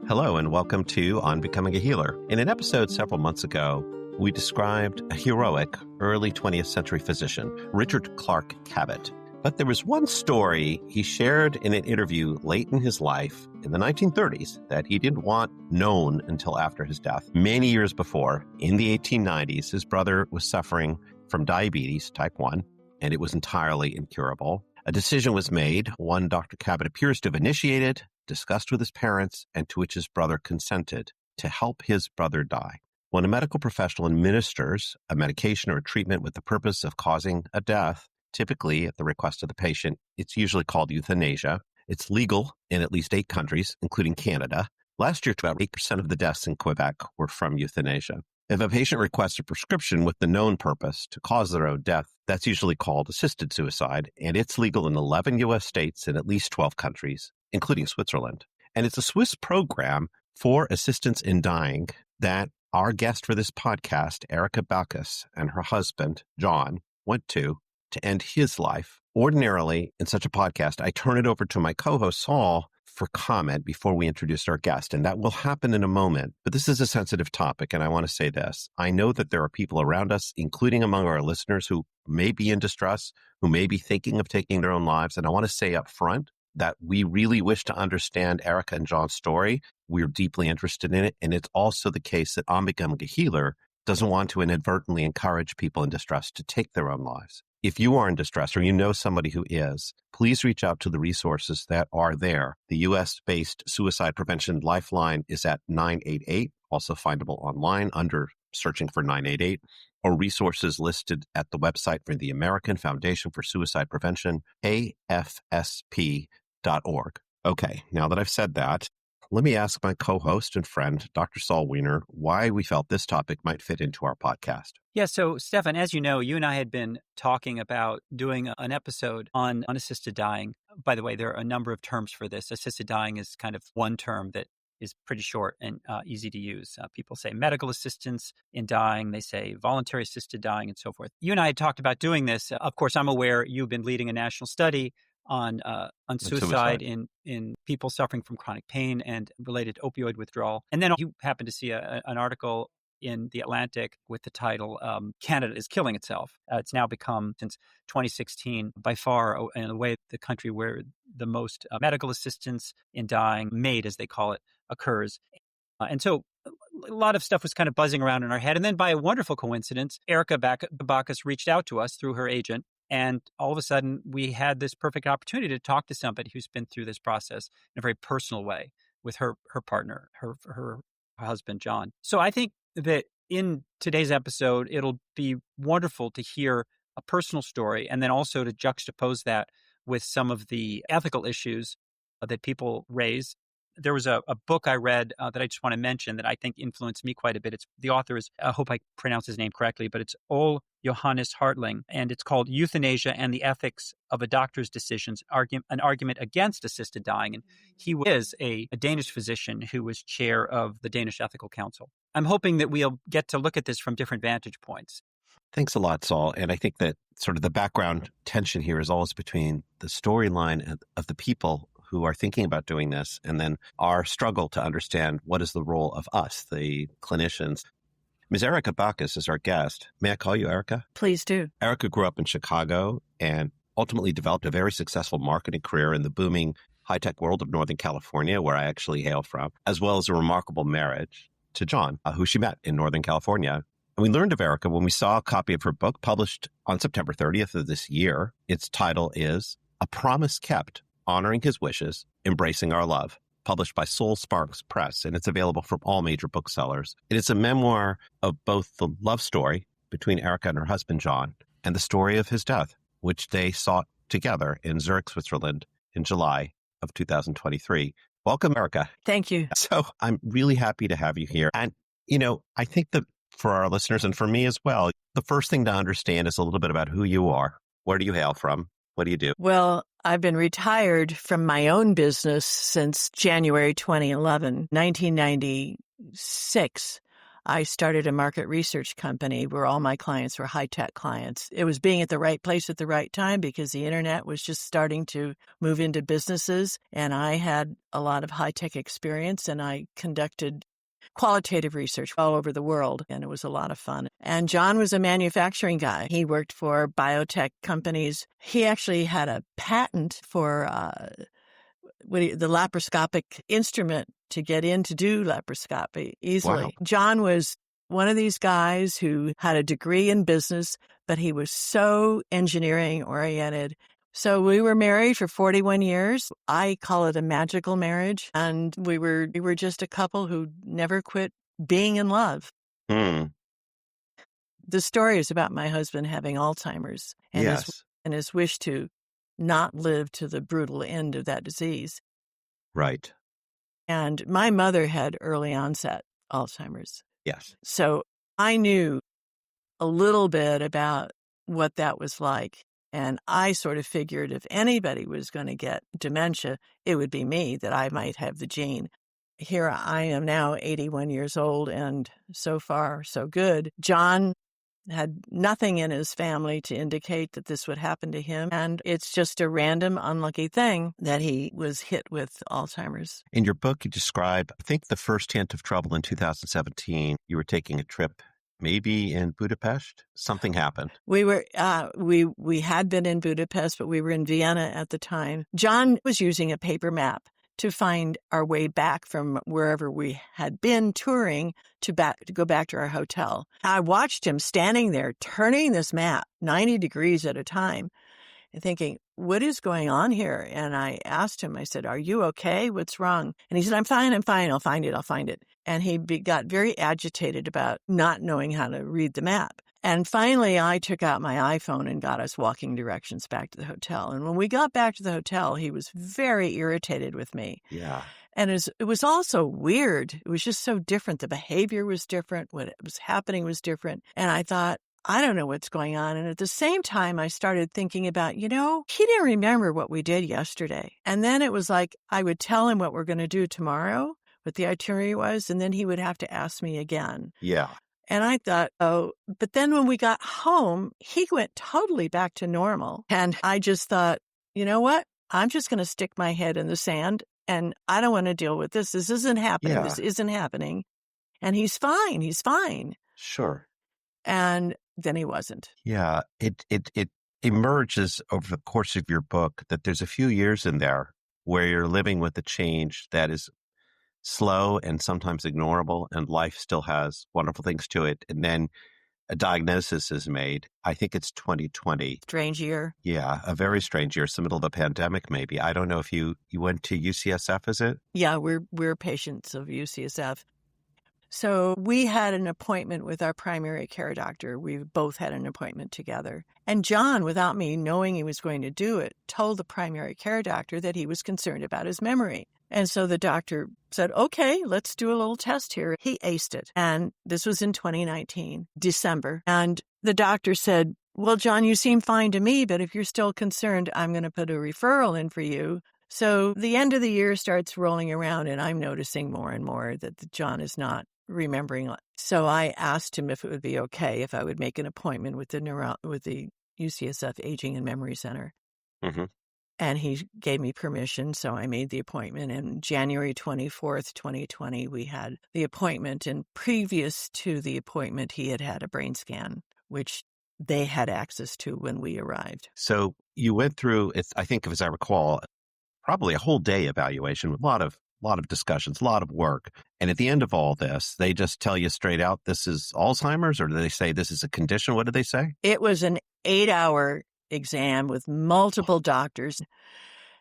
Hello and welcome to On Becoming a Healer. In an episode several months ago, we described a heroic early 20th century physician, Richard Clark Cabot. But there was one story he shared in an interview late in his life in the 1930s that he didn't want known until after his death. Many years before, in the 1890s, his brother was suffering from diabetes, type 1, and it was entirely incurable. A decision was made, one Dr. Cabot appears to have initiated, discussed with his parents, and to which his brother consented, to help his brother die. When a medical professional administers a medication or a treatment with the purpose of causing a death, typically at the request of the patient, it's usually called euthanasia. It's legal in at least 8 countries, including Canada. Last year, about 8% of the deaths in Quebec were from euthanasia. If a patient requests a prescription with the known purpose to cause their own death, that's usually called assisted suicide, and it's legal in 11 U.S. states and at least 12 countries, including Switzerland. And it's a Swiss program for assistance in dying that our guest for this podcast, Erica Baccus, and her husband, John, went to end his life. Ordinarily, in such a podcast, I turn it over to my co-host, Saul, for comment before we introduce our guest, and that will happen in a moment. But this is a sensitive topic, and I want to say this. I know that there are people around us, including among our listeners, who may be in distress, who may be thinking of taking their own lives, and I want to say up front that we really wish to understand Erica and John's story. We're deeply interested in it, and it's also the case that On Becoming a Healer doesn't want to inadvertently encourage people in distress to take their own lives. If you are in distress or you know somebody who is, please reach out to the resources that are there. The U.S.-based Suicide Prevention Lifeline is at 988, also findable online under searching for 988, or resources listed at the website for the American Foundation for Suicide Prevention, afsp.org. Okay, now that I've said that, let me ask my co-host and friend, Dr. Saul Weiner, why we felt this topic might fit into our podcast. Yeah, so Stefan, as you know, you and I had been talking about doing an episode on unassisted dying. By the way, there are a number of terms for this. Assisted dying is kind of one term that is pretty short and easy to use. People say medical assistance in dying. They say voluntary assisted dying and so forth. You and I had talked about doing this. Of course, I'm aware you've been leading a national study on suicide in people suffering from chronic pain and related opioid withdrawal. And then you happened to see an article in The Atlantic with the title, Canada is Killing Itself. It's now become, since 2016, by far, in a way, the country where the most medical assistance in dying, MAID as they call it, occurs. And so a lot of stuff was kind of buzzing around in our head. And then by a wonderful coincidence, Erica Baccus reached out to us through her agent. And all of a sudden, we had this perfect opportunity to talk to somebody who's been through this process in a very personal way with her partner, her husband, John. So I think that in today's episode, it'll be wonderful to hear a personal story and then also to juxtapose that with some of the ethical issues that people raise. There was a book I read that I just want to mention that I think influenced me quite a bit. The author is, I hope I pronounce his name correctly, but it's Ole Johannes Hartling, and it's called Euthanasia and the Ethics of a Doctor's Decisions, an Argument Against Assisted Dying. And he is a Danish physician who was chair of the Danish Ethical Council. I'm hoping that we'll get to look at this from different vantage points. Thanks a lot, Saul. And I think that sort of the background tension here is always between the storyline of the people who are thinking about doing this and then our struggle to understand what is the role of us, the clinicians. Ms. Erica Baccus is our guest. May I call you Erica? Please do. Erica grew up in Chicago and ultimately developed a very successful marketing career in the booming high-tech world of Northern California, where I actually hail from, as well as a remarkable marriage to John, who she met in Northern California. And we learned of Erica when we saw a copy of her book published on September 30th of this year. Its title is A Promise Kept, Honoring His Wishes, Embracing Our Love, published by Soul Sparks Press, and it's available from all major booksellers. It is a memoir of both the love story between Erica and her husband, John, and the story of his death, which they sought together in Zurich, Switzerland in July of 2023. Welcome, Erica. Thank you. So I'm really happy to have you here. And, I think that for our listeners and for me as well, the first thing to understand is a little bit about who you are. Where do you hail from? What do you do? Well, I've been retired from my own business since January 2011, 1996. I started a market research company where all my clients were high-tech clients. It was being at the right place at the right time because the internet was just starting to move into businesses, and I had a lot of high-tech experience, and I conducted qualitative research all over the world, and it was a lot of fun. And John was a manufacturing guy. He worked for biotech companies. He actually had a patent for the laparoscopic instrument to get in to do laparoscopy easily. Wow. John was one of these guys who had a degree in business, but he was so engineering oriented. So we were married for 41 years. I call it a magical marriage. And we were just a couple who never quit being in love. Mm. The story is about my husband having Alzheimer's and Yes. his wish to not live to the brutal end of that disease. Right. And my mother had early onset Alzheimer's. Yes. So I knew a little bit about what that was like. And I sort of figured if anybody was going to get dementia, it would be me, that I might have the gene. Here I am now 81 years old, and so far, so good. John had nothing in his family to indicate that this would happen to him. And it's just a random, unlucky thing that he was hit with Alzheimer's. In your book, you describe, I think, the first hint of trouble in 2017. You were taking a trip, maybe in Budapest. Something happened. We were, we had been in Budapest, but we were in Vienna at the time. John was using a paper map to find our way back from wherever we had been touring to go back to our hotel. I watched him standing there, turning this map 90 degrees at a time and thinking, what is going on here? And I asked him, I said, are you okay? What's wrong? And he said, I'm fine. I'll find it. And he got very agitated about not knowing how to read the map. And finally, I took out my iPhone and got us walking directions back to the hotel. And when we got back to the hotel, he was very irritated with me. Yeah. And it was also weird. It was just so different. The behavior was different. What was happening was different. And I thought, I don't know what's going on. And at the same time, I started thinking about, he didn't remember what we did yesterday. And then it was like I would tell him what we're going to do tomorrow, what the itinerary was, and then he would have to ask me again. Yeah. And I thought, but then when we got home, he went totally back to normal. And I just thought, you know what? I'm just going to stick my head in the sand, and I don't want to deal with this. This isn't happening. Yeah. This isn't happening. And he's fine. Sure. And then he wasn't. Yeah. It emerges over the course of your book that there's a few years in there where you're living with a change that is slow and sometimes ignorable, and life still has wonderful things to it. And then a diagnosis is made. I think it's 2020. Strange year. Yeah, a very strange year. It's the middle of a pandemic, maybe. I don't know if you went to UCSF, is it? Yeah, we're patients of UCSF. So we had an appointment with our primary care doctor. We both had an appointment together. And John, without me knowing he was going to do it, told the primary care doctor that he was concerned about his memory. And so the doctor said, okay, let's do a little test here. He aced it. And this was in 2019, December. And the doctor said, well, John, you seem fine to me, but if you're still concerned, I'm going to put a referral in for you. So the end of the year starts rolling around, and I'm noticing more and more that John is not remembering. So I asked him if it would be okay if I would make an appointment with the UCSF Aging and Memory Center. Mm-hmm. And he gave me permission, so I made the appointment. And January 24th, 2020, we had the appointment. And previous to the appointment, he had a brain scan, which they had access to when we arrived. So you went through, I think, as I recall, probably a whole day evaluation with a lot of discussions, a lot of work. And at the end of all this, they just tell you straight out, this is Alzheimer's, or do they say this is a condition? What did they say? It was an 8-hour exam with multiple doctors.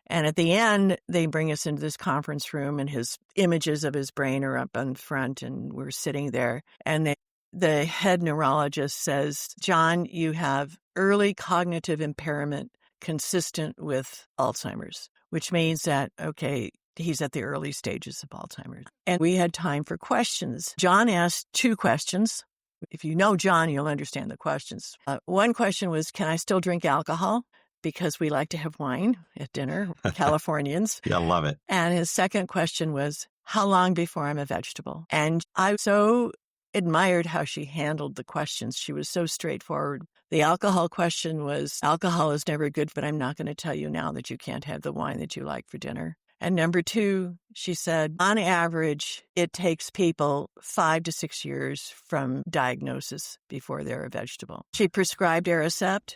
And at the end, they bring us into this conference room, and his images of his brain are up in front, and we're sitting there. And the head neurologist says, John, you have early cognitive impairment consistent with Alzheimer's, which means that, okay, he's at the early stages of Alzheimer's. And we had time for questions. John asked 2 questions. If you know John, you'll understand the questions. One question was, can I still drink alcohol? Because we like to have wine at dinner, Californians. Yeah, I love it. And his second question was, how long before I'm a vegetable? And I was so admired how she handled the questions. She was so straightforward. The alcohol question was, alcohol is never good, but I'm not going to tell you now that you can't have the wine that you like for dinner. And number 2, she said, on average, it takes people 5 to 6 years from diagnosis before they're a vegetable. She prescribed Aricept,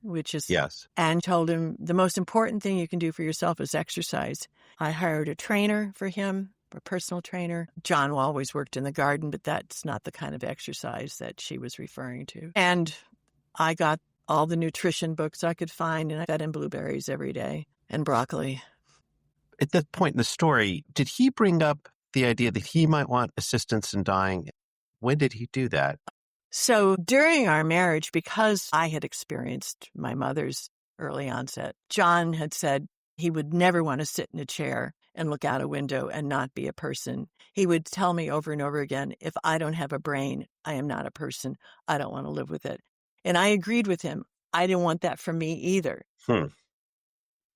which is, Yes. and told him the most important thing you can do for yourself is exercise. I hired a trainer for him, a personal trainer. John always worked in the garden, but that's not the kind of exercise that she was referring to. And I got all the nutrition books I could find, and I fed him blueberries every day and broccoli. At that point in the story, did he bring up the idea that he might want assistance in dying? When did he do that? So during our marriage, because I had experienced my mother's early onset, John had said he would never want to sit in a chair and look out a window and not be a person. He would tell me over and over again, if I don't have a brain, I am not a person. I don't want to live with it. And I agreed with him. I didn't want that for me either.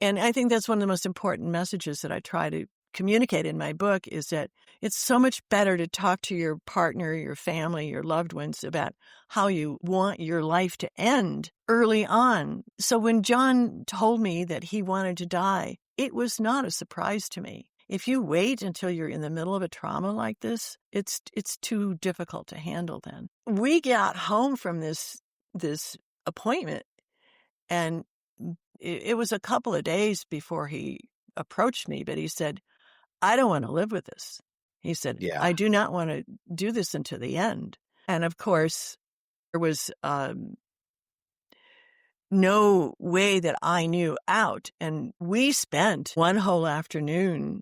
And I think that's one of the most important messages that I try to communicate in my book is that it's so much better to talk to your partner, your family, your loved ones about how you want your life to end early on. So when John told me that he wanted to die, it was not a surprise to me. If you wait until you're in the middle of a trauma like this, it's too difficult to handle then. We got home from this appointment, and it was a couple of days before he approached me, but he said, I don't want to live with this. He said, I do not want to do this until the end. And of course, there was no way that I knew out. And we spent one whole afternoon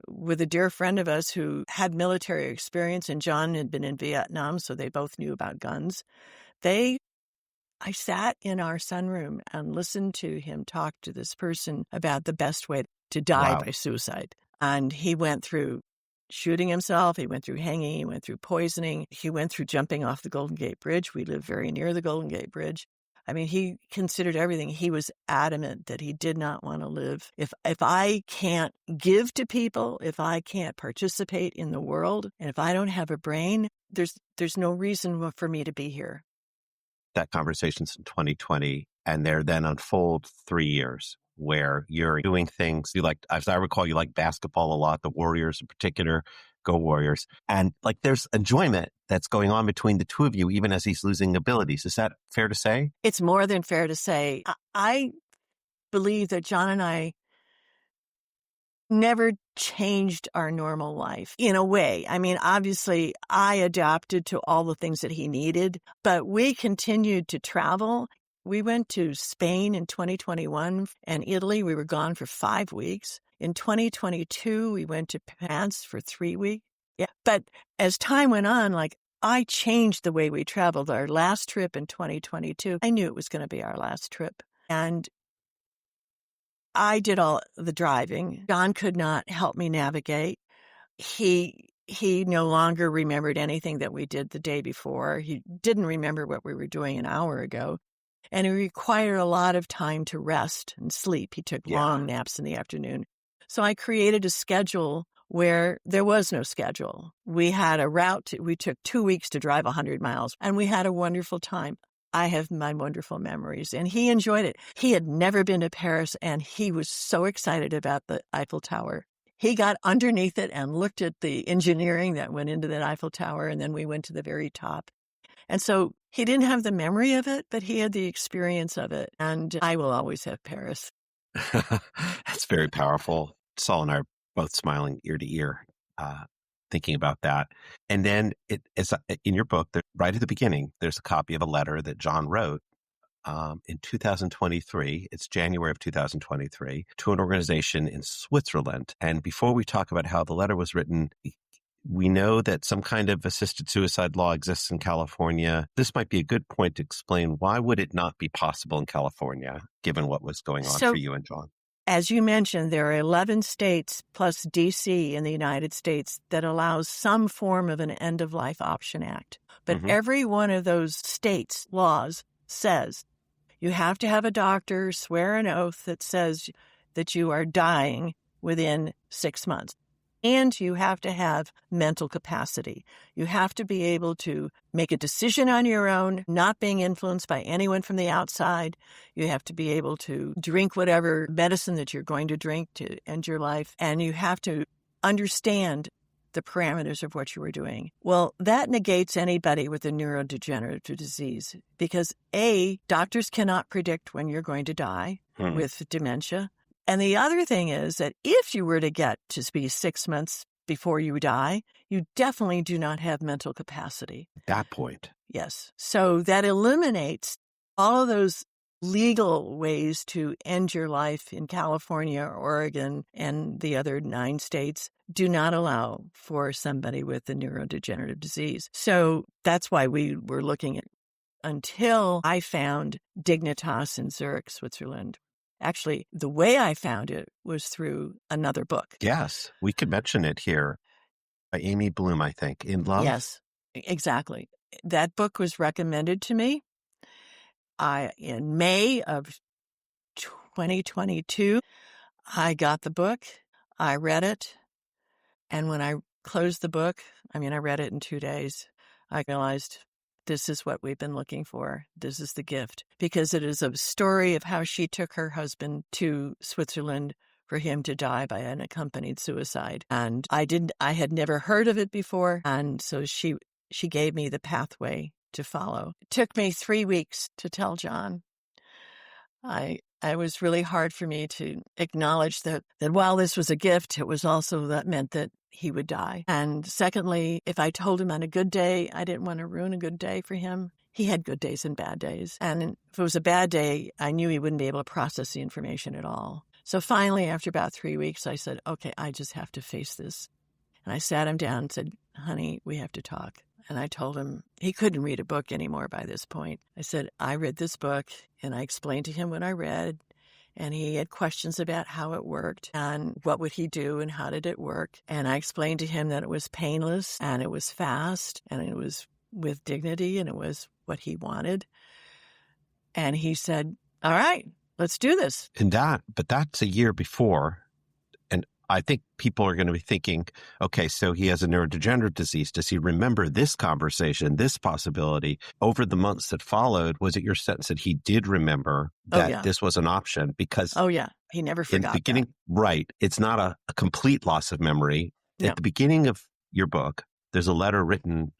with a dear friend of us who had military experience, and John had been in Vietnam, so they both knew about guns. I sat in our sunroom and listened to him talk to this person about the best way to die by suicide. And he went through shooting himself. He went through hanging. He went through poisoning. He went through jumping off the Golden Gate Bridge. We live very near the Golden Gate Bridge. I mean, he considered everything. He was adamant that he did not want to live. If I can't give to people, if I can't participate in the world, and if I don't have a brain, there's no reason for me to be here. That conversation's in 2020, and there then unfold 3 years where you're doing things you like. As I recall, you like basketball a lot, the Warriors in particular. Go Warriors. And like there's enjoyment that's going on between the two of you, even as he's losing abilities. Is that fair to say? It's more than fair to say. I believe that John and I never changed our normal life in a way. I mean, obviously, I adapted to all the things that he needed, but we continued to travel. We went to Spain in 2021 and Italy. We were gone for 5 weeks. In 2022, we went to France for 3 weeks. Yeah. But as time went on, like I changed the way we traveled. Our last trip in 2022, I knew it was going to be our last trip. And I did all the driving. John could not help me navigate. He no longer remembered anything that we did the day before. He didn't remember what we were doing an hour ago. And it required a lot of time to rest and sleep. He took long naps in the afternoon. So I created a schedule where there was no schedule. We had a route. We took 2 weeks to drive 100 miles, and we had a wonderful time. I have my wonderful memories, and he enjoyed it. He had never been to Paris, and he was so excited about the Eiffel Tower. He got underneath it and looked at the engineering that went into that Eiffel Tower, and then we went to the very top. And so he didn't have the memory of it, but he had the experience of it, and I will always have Paris. That's very powerful. Saul and I are both smiling ear to ear, thinking about that. And then in your book, right at the beginning, there's a copy of a letter that John wrote in 2023. It's January of 2023 to an organization in Switzerland. And before we talk about how the letter was written, we know that some kind of assisted suicide law exists in California. This might be a good point to explain why would it not be possible in California, given what was going on for you and John? As you mentioned, there are 11 states plus D.C. in the United States that allows some form of an end-of-life option act. But every one of those states' laws says you have to have a doctor swear an oath that says that you are dying within 6 months. And you have to have mental capacity. You have to be able to make a decision on your own, not being influenced by anyone from the outside. You have to be able to drink whatever medicine that you're going to drink to end your life. And you have to understand the parameters of what you were doing. Well, that negates anybody with a neurodegenerative disease because A, doctors cannot predict when you're going to die with dementia. And the other thing is that if you were to get to be 6 months before you die, you definitely do not have mental capacity. At that point. Yes. So that eliminates all of those legal ways to end your life in California, Oregon, and the other 9 states do not allow for somebody with a neurodegenerative disease. So that's why we were looking at until I found Dignitas in Zurich, Switzerland. Actually, the way I found it was through another book. Yes, we could mention it here by Amy Bloom, I think, In Love. Yes, exactly. That book was recommended to me in May of 2022. I got the book, I read it, and when I closed the book, I read it in 2 days, I realized this is what we've been looking for. This is the gift. Because it is a story of how she took her husband to Switzerland for him to die by an accompanied suicide. And I had never heard of it before. And so she gave me the pathway to follow. It took me 3 weeks to tell John. It was really hard for me to acknowledge that while this was a gift, it was also that meant that he would die. And secondly, if I told him on a good day, I didn't want to ruin a good day for him. He had good days and bad days. And if it was a bad day, I knew he wouldn't be able to process the information at all. So finally, after about 3 weeks, I said, okay, I just have to face this. And I sat him down and said, honey, we have to talk. And I told him he couldn't read a book anymore by this point. I said, I read this book, and I explained to him what I read, and he had questions about how it worked and what would he do and how did it work. And I explained to him that it was painless and it was fast and it was with dignity and it was what he wanted. And he said, all right, let's do this. But that's a year before. And I think people are going to be thinking, okay, so he has a neurodegenerative disease. Does he remember this conversation, this possibility? Over the months that followed, was it your sense that he did remember that this was an option? Because he never forgot in the beginning, right, it's not a complete loss of memory. No. At the beginning of your book, there's a letter written.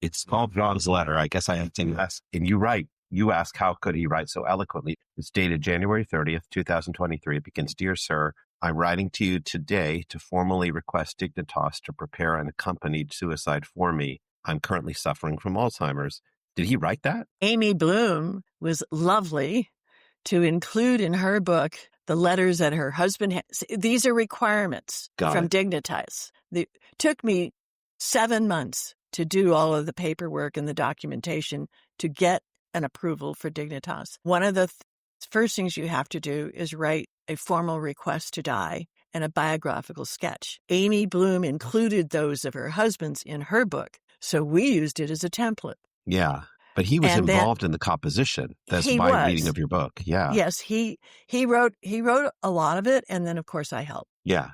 It's called John's letter. I guess I have to ask. And you ask, how could he write so eloquently? It's dated January 30th, 2023. It begins, Dear Sir, I'm writing to you today to formally request Dignitas to prepare an accompanied suicide for me. I'm currently suffering from Alzheimer's. Did he write that? Amy Bloom was lovely to include in her book the letters that her husband had. These are requirements from Dignitas. It took me 7 months to do all of the paperwork and the documentation to get an approval for Dignitas. One of the first things you have to do is write a formal request to die and a biographical sketch. Amy Bloom included those of her husband's in her book, so we used it as a template. Yeah, but he was involved in the composition. That's my reading of your book. Yeah. Yes, he wrote a lot of it, and then of course I helped. Yeah,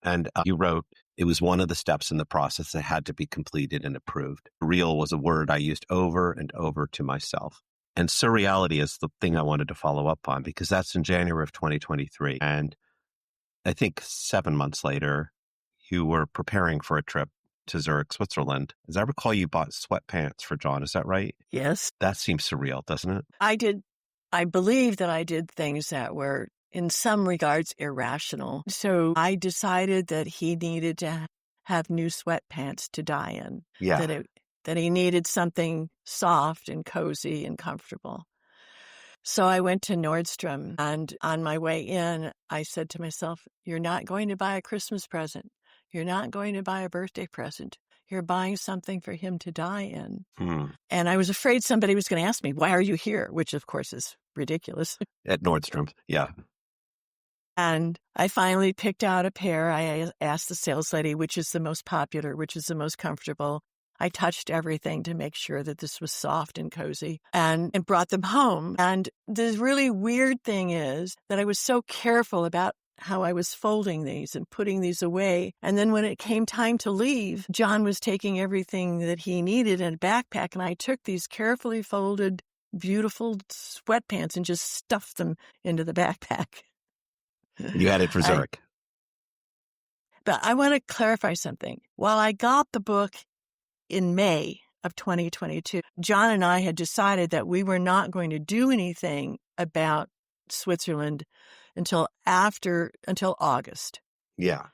and you wrote, it was one of the steps in the process that had to be completed and approved. Real was a word I used over and over to myself. And surreality is the thing I wanted to follow up on because that's in January of 2023. And I think 7 months later, you were preparing for a trip to Zurich, Switzerland. As I recall, you bought sweatpants for John. Is that right? Yes. That seems surreal, doesn't it? I did. I believe that I did things that were in some regards irrational. So I decided that he needed to have new sweatpants to die in. Yeah. That he needed something soft and cozy and comfortable. So I went to Nordstrom, and on my way in, I said to myself, you're not going to buy a Christmas present. You're not going to buy a birthday present. You're buying something for him to die in. And I was afraid somebody was going to ask me, why are you here? Which, of course, is ridiculous. At Nordstrom, yeah. And I finally picked out a pair. I asked the sales lady, which is the most popular, which is the most comfortable. I touched everything to make sure that this was soft and cozy and brought them home. And the really weird thing is that I was so careful about how I was folding these and putting these away. And then when it came time to leave, John was taking everything that he needed in a backpack, and I took these carefully folded, beautiful sweatpants and just stuffed them into the backpack. You had it for Zurich. But I want to clarify something. While I got the book in May of 2022, John and I had decided that we were not going to do anything about Switzerland until August. Yeah.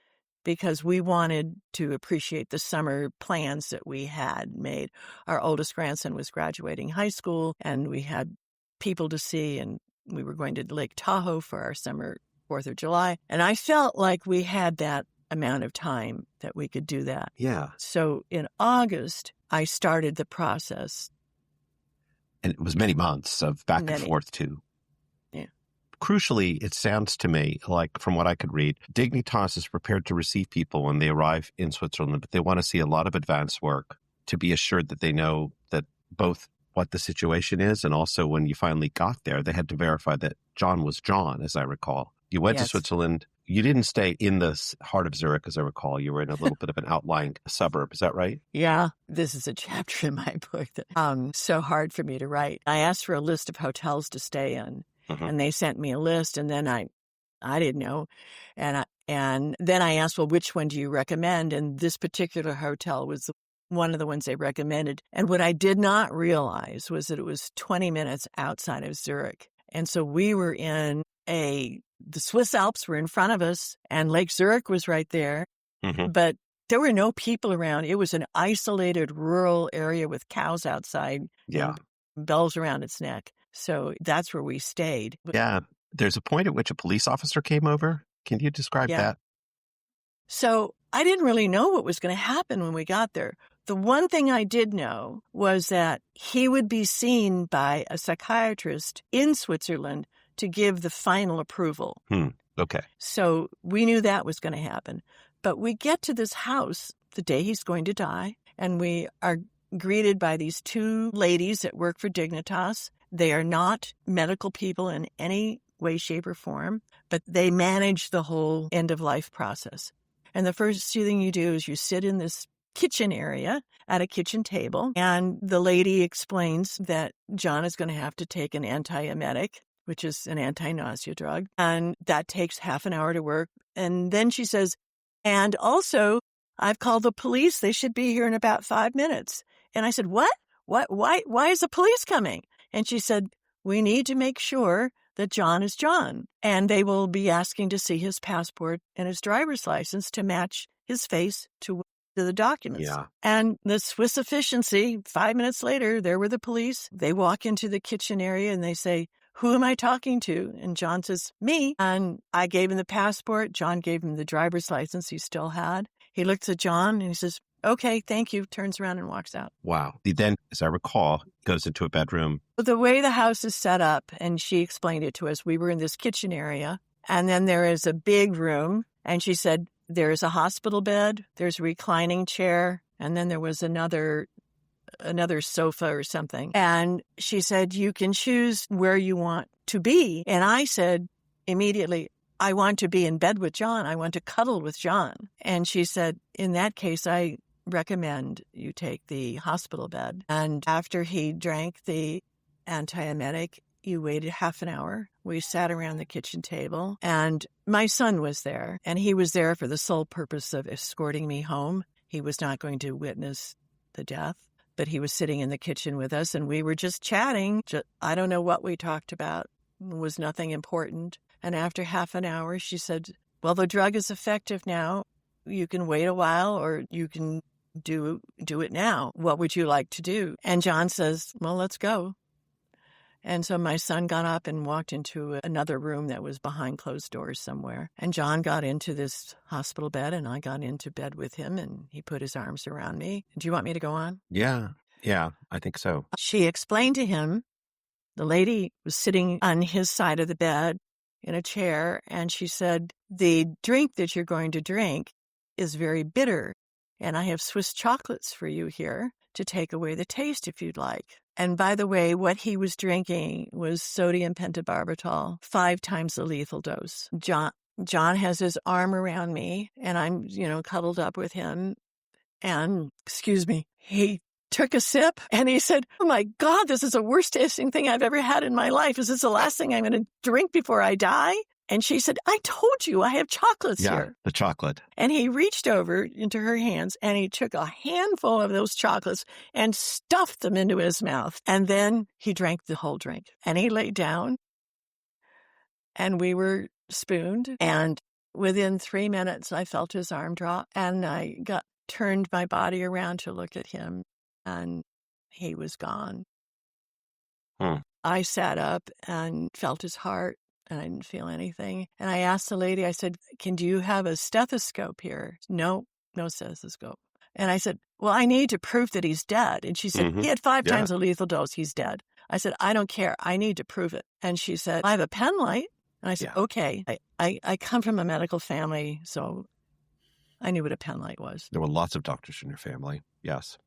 Because we wanted to appreciate the summer plans that we had made. Our oldest grandson was graduating high school, and we had people to see, and we were going to Lake Tahoe for our summer 4th of July. And I felt like we had that amount of time that we could do that. Yeah. So in August, I started the process. And it was many months of back and forth, too. Yeah. Crucially, it sounds to me like, from what I could read, Dignitas is prepared to receive people when they arrive in Switzerland, but they want to see a lot of advance work to be assured that they know that both what the situation is, and also when you finally got there, they had to verify that John was John, as I recall. You went to Switzerland. You didn't stay in the heart of Zurich, as I recall. You were in a little bit of an outlying suburb. Is that right? Yeah. This is a chapter in my book that so hard for me to write. I asked for a list of hotels to stay in, and they sent me a list, and then I didn't know. And then I asked, well, which one do you recommend? And this particular hotel was one of the ones they recommended. And what I did not realize was that it was 20 minutes outside of Zurich. And so we were in the Swiss Alps were in front of us, and Lake Zurich was right there. But there were no people around. It was an isolated rural area with cows outside. Yeah. Bells around its neck. So that's where we stayed. Yeah. There's a point at which a police officer came over. Can you describe that? So I didn't really know what was going to happen when we got there. The one thing I did know was that he would be seen by a psychiatrist in Switzerland to give the final approval. Okay. So we knew that was going to happen. But we get to this house the day he's going to die, and we are greeted by these two ladies that work for Dignitas. They are not medical people in any way, shape, or form, but they manage the whole end-of-life process. And the first thing you do is you sit in this kitchen area at a kitchen table, and the lady explains that John is going to have to take an antiemetic, which is an anti-nausea drug, and that takes half an hour to work. And then she says, and also, I've called the police. They should be here in about 5 minutes. And I said, what? Why is the police coming? And she said, we need to make sure that John is John, and they will be asking to see his passport and his driver's license to match his face to the documents. Yeah. And the Swiss efficiency, 5 minutes later, there were the police. They walk into the kitchen area and they say, who am I talking to? And John says, me. And I gave him the passport. John gave him the driver's license he still had. He looks at John and he says, okay, thank you, turns around and walks out. Wow. He then, as I recall, goes into a bedroom. The way the house is set up, and she explained it to us, we were in this kitchen area, and then there is a big room, and she said, there's a hospital bed, there's a reclining chair, and then there was another sofa or something. And she said, you can choose where you want to be. And I said immediately, I want to be in bed with John. I want to cuddle with John. And she said, in that case, I recommend you take the hospital bed. And after he drank the antiemetic, you waited half an hour. We sat around the kitchen table, and my son was there, and he was there for the sole purpose of escorting me home. He was not going to witness the death, but he was sitting in the kitchen with us, and we were just chatting. I don't know what we talked about. It was nothing important. And after half an hour, she said, well, the drug is effective now. You can wait a while, or you can do it now. What would you like to do? And John says, well, let's go. And so my son got up and walked into another room that was behind closed doors somewhere. And John got into this hospital bed, and I got into bed with him, and he put his arms around me. Do you want me to go on? Yeah, I think so. She explained to him, the lady was sitting on his side of the bed in a chair, and she said, the drink that you're going to drink is very bitter, and I have Swiss chocolates for you here to take away the taste if you'd like. And by the way, what he was drinking was sodium pentobarbital, 5 times the lethal dose. John has his arm around me, and I'm, cuddled up with him. And, he took a sip and he said, "Oh my God, this is the worst tasting thing I've ever had in my life. Is this the last thing I'm going to drink before I die?" And she said, "I told you I have chocolates here." The chocolate. And he reached over into her hands and he took a handful of those chocolates and stuffed them into his mouth. And then he drank the whole drink. And he laid down and we were spooned. And within 3 minutes, I felt his arm drop and I turned my body around to look at him and he was gone. I sat up and felt his heart. And I didn't feel anything. And I asked the lady, I said, do you have a stethoscope here? No stethoscope. And I said, well, I need to prove that he's dead. And she said, he had 5 times the lethal dose. He's dead. I said, I don't care. I need to prove it. And she said, I have a pen light. And I said, okay. I come from a medical family, so I knew what a pen light was. There were lots of doctors in your family. Yes.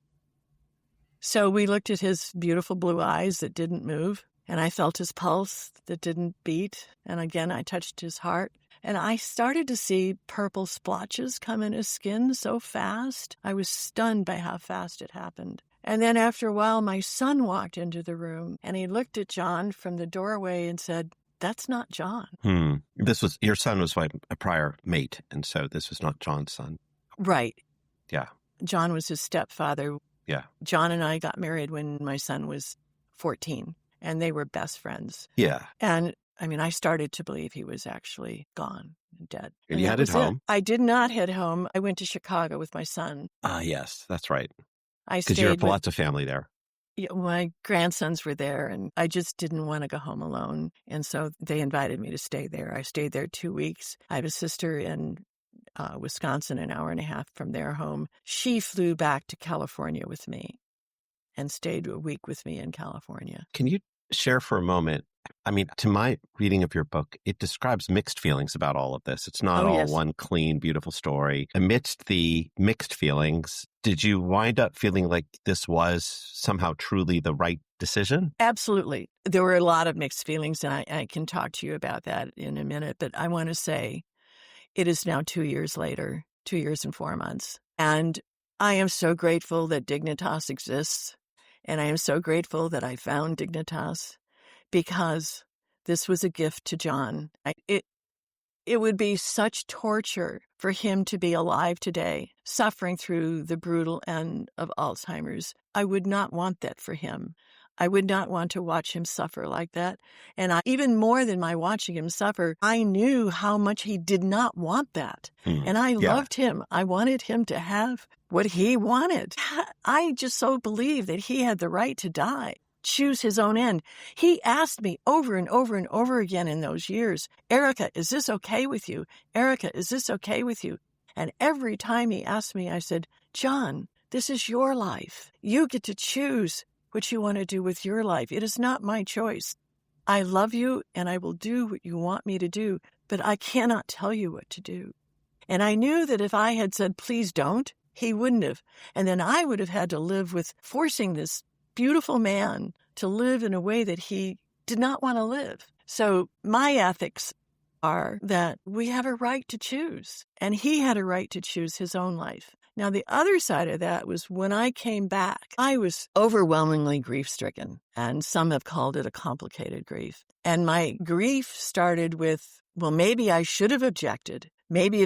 So we looked at his beautiful blue eyes that didn't move. And I felt his pulse that didn't beat. And again, I touched his heart. And I started to see purple splotches come in his skin so fast. I was stunned by how fast it happened. And then after a while, my son walked into the room. And he looked at John from the doorway and said, "That's not John." Your son was a prior mate. And so this was not John's son. Right. Yeah. John was his stepfather. Yeah. John and I got married when my son was 14. And they were best friends. Yeah. And I started to believe he was actually gone, dead. And you headed home? I did not head home. I went to Chicago with my son. Yes, that's right. I because you have lots of family there. Yeah, my grandsons were there, and I just didn't want to go home alone. And so they invited me to stay there. I stayed there 2 weeks. I have a sister in Wisconsin, an hour and a half from their home. She flew back to California with me and stayed a week with me in California. Can you share for a moment? To my reading of your book, it describes mixed feelings about all of this. It's not all one clean, beautiful story. Amidst the mixed feelings, did you wind up feeling like this was somehow truly the right decision? Absolutely. There were a lot of mixed feelings, and I can talk to you about that in a minute. But I want to say it is now 2 years later, 2 years and 4 months. And I am so grateful that Dignitas exists. And I am so grateful that I found Dignitas, because this was a gift to John. It would be such torture for him to be alive today, suffering through the brutal end of Alzheimer's. I would not want that for him. I would not want to watch him suffer like that. And even more than my watching him suffer, I knew how much he did not want that. And I loved him. I wanted him to have what he wanted. I just so believe that he had the right to die, choose his own end. He asked me over and over and over again in those years, "Erica, is this okay with you? Erica, is this okay with you?" And every time he asked me, I said, "John, this is your life. You get to choose what you want to do with your life. It is not my choice. I love you and I will do what you want me to do, but I cannot tell you what to do." And I knew that if I had said, "Please don't," he wouldn't have. And then I would have had to live with forcing this beautiful man to live in a way that he did not want to live. So my ethics are that we have a right to choose, and he had a right to choose his own life. Now, the other side of that was when I came back, I was overwhelmingly grief-stricken, and some have called it a complicated grief. And my grief started with, well, maybe I should have objected. Maybe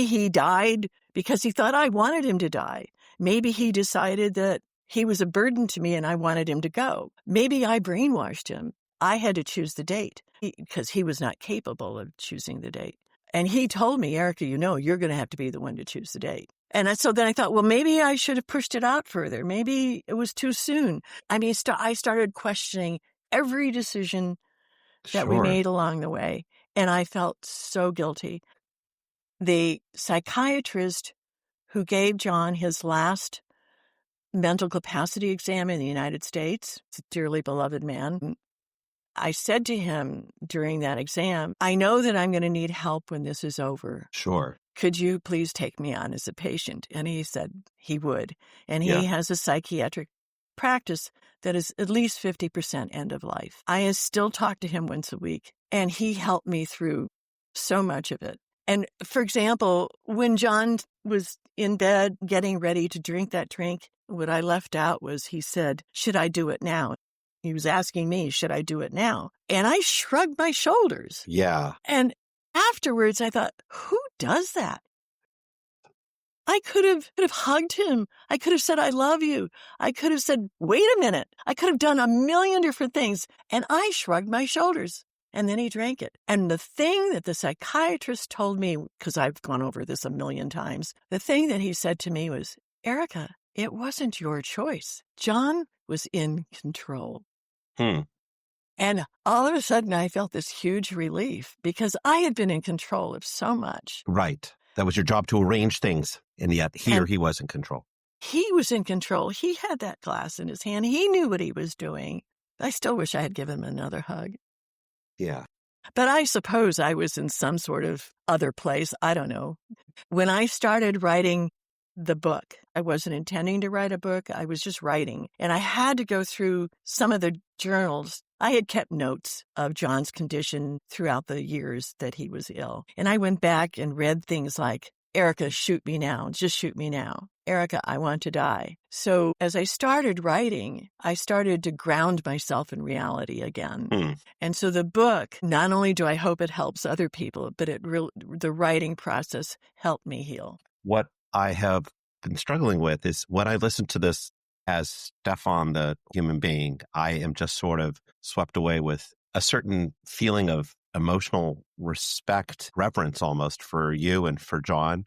he died because he thought I wanted him to die. Maybe he decided that he was a burden to me and I wanted him to go. Maybe I brainwashed him. I had to choose the date because he was not capable of choosing the date. And he told me, "Erica, you're going to have to be the one to choose the date." And so then I thought, well, maybe I should have pushed it out further. Maybe it was too soon. I started questioning every decision that we made along the way. And I felt so guilty. The psychiatrist who gave John his last mental capacity exam in the United States, a dearly beloved man, I said to him during that exam, "I know that I'm going to need help when this is over. Sure. Could you please take me on as a patient?" And he said he would. And he has a psychiatric practice that is at least 50% end of life. I still talk to him once a week, and he helped me through so much of it. And for example, when John was in bed getting ready to drink that drink, what I left out was he said, should I do it now? He was asking me, should I do it now? And I shrugged my shoulders. Yeah. And afterwards, I thought, who does that? I could have hugged him. I could have said, I love you. I could have said, wait a minute. I could have done a million different things. And I shrugged my shoulders. And then he drank it. And the thing that the psychiatrist told me, because I've gone over this a million times, the thing that he said to me was, Erica, it wasn't your choice. John was in control. And all of a sudden, I felt this huge relief because I had been in control of so much. Right. That was your job to arrange things. And yet here he was in control. He was in control. He had that glass in his hand. He knew what he was doing. I still wish I had given him another hug. Yeah. But I suppose I was in some sort of other place. I don't know. When I started writing the book, I wasn't intending to write a book. I was just writing. And I had to go through some of the journals. I had kept notes of John's condition throughout the years that he was ill. And I went back and read things like, Erica, shoot me now. Just shoot me now. Erica, I want to die. So as I started writing, I started to ground myself in reality again. And so the book, not only do I hope it helps other people, but the writing process helped me heal. What I have been struggling with is when I listen to this as Stefan, the human being, I am just sort of swept away with a certain feeling of emotional respect, reverence almost for you and for John.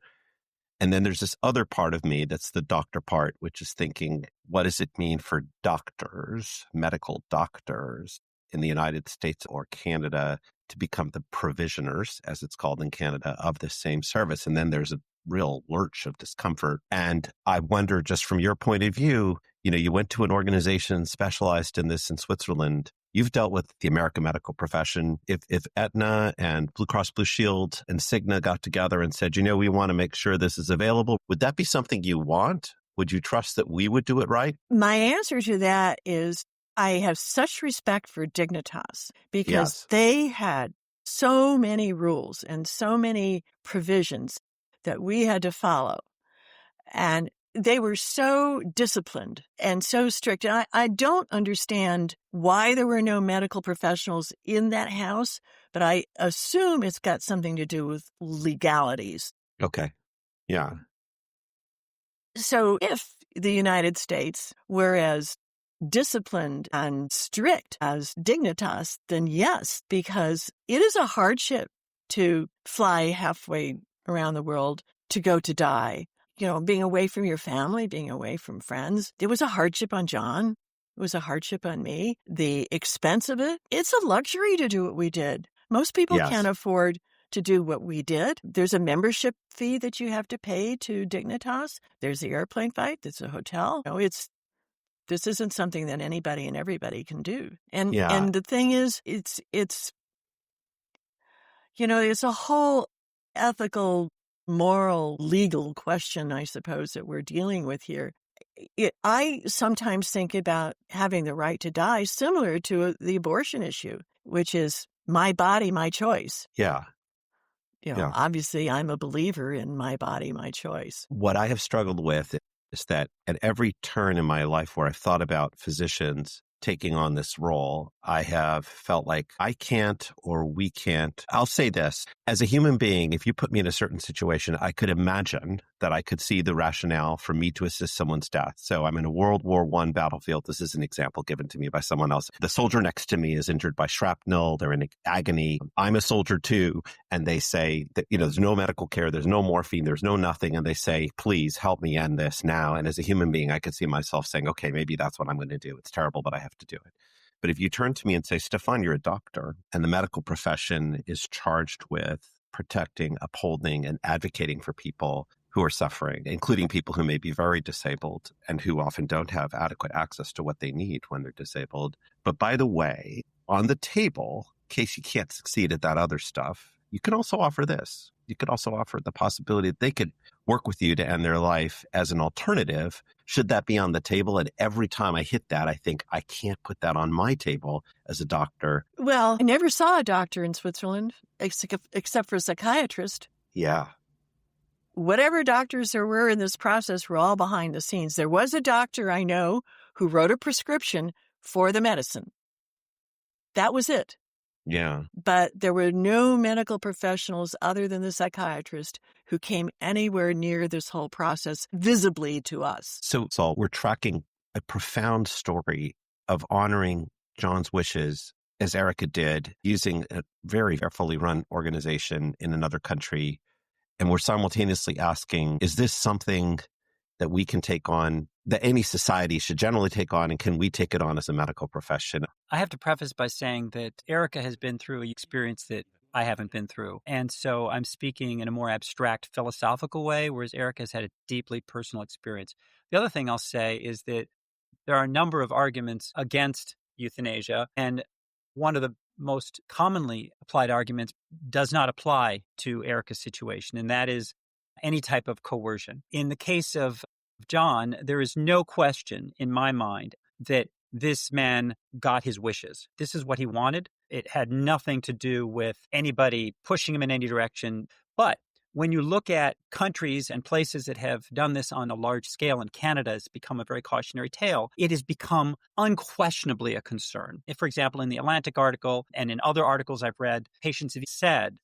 And then there's this other part of me that's the doctor part, which is thinking, what does it mean for doctors, medical doctors in the United States or Canada to become the provisioners, as it's called in Canada, of this same service? And then there's a real lurch of discomfort. And I wonder, just from your point of view, you went to an organization specialized in this in Switzerland. You've dealt with the American medical profession. If Aetna and Blue Cross Blue Shield and Cigna got together and said, we want to make sure this is available, would that be something you want? Would you trust that we would do it right? My answer to that is I have such respect for Dignitas because they had so many rules and so many provisions that we had to follow. And they were so disciplined and so strict. And I don't understand why there were no medical professionals in that house, but I assume it's got something to do with legalities. Okay. Yeah. So if the United States were as disciplined and strict as Dignitas, then yes, because it is a hardship to fly halfway around the world to go to die. Being away from your family, being away from friends. It was a hardship on John. It was a hardship on me. The expense of it, it's a luxury to do what we did. Most people can't afford to do what we did. There's a membership fee that you have to pay to Dignitas. There's the airplane flight. There's a hotel. This isn't something that anybody and everybody can do. And the thing is, it's a whole ethical, moral, legal question, I suppose, that we're dealing with here. I sometimes think about having the right to die similar to the abortion issue, which is my body, my choice. Yeah. Obviously, I'm a believer in my body, my choice. What I have struggled with is that at every turn in my life where I've thought about physicians taking on this role, I have felt like I can't or we can't. I'll say this. As a human being, if you put me in a certain situation, I could imagine that I could see the rationale for me to assist someone's death. So I'm in a World War I battlefield. This is an example given to me by someone else. The soldier next to me is injured by shrapnel. They're in agony. I'm a soldier too. And they say that, there's no medical care. There's no morphine. There's no nothing. And they say, please help me end this now. And as a human being, I could see myself saying, okay, maybe that's what I'm going to do. It's terrible, but I have to do it. But if you turn to me and say, Stefan, you're a doctor, and the medical profession is charged with protecting, upholding, and advocating for people who are suffering, including people who may be very disabled and who often don't have adequate access to what they need when they're disabled. But by the way, on the table, in case you can't succeed at that other stuff, you can also offer this. You could also offer the possibility that they could work with you to end their life as an alternative Should that be on the table? And every time I hit that, I think I can't put that on my table as a doctor. Well, I never saw a doctor in Switzerland except for a psychiatrist. Yeah. Whatever doctors there were in this process were all behind the scenes. There was a doctor I know who wrote a prescription for the medicine. That was it. Yeah. But there were no medical professionals other than the psychiatrist who came anywhere near this whole process visibly to us. So, Saul, we're tracking a profound story of honoring John's wishes, as Erica did, using a very carefully run organization in another country. And we're simultaneously asking, is this something that we can take on, that any society should generally take on, and can we take it on as a medical profession? I have to preface by saying that Erica has been through an experience that I haven't been through. And so I'm speaking in a more abstract philosophical way, whereas Erica has had a deeply personal experience. The other thing I'll say is that there are a number of arguments against euthanasia, and one of the most commonly applied arguments does not apply to Erica's situation, and that is any type of coercion. In the case of John, there is no question in my mind that this man got his wishes. This is what he wanted. It had nothing to do with anybody pushing him in any direction. But when you look at countries and places that have done this on a large scale, and Canada has become a very cautionary tale, it has become unquestionably a concern. If, for example, in the Atlantic article and in other articles I've read, patients have said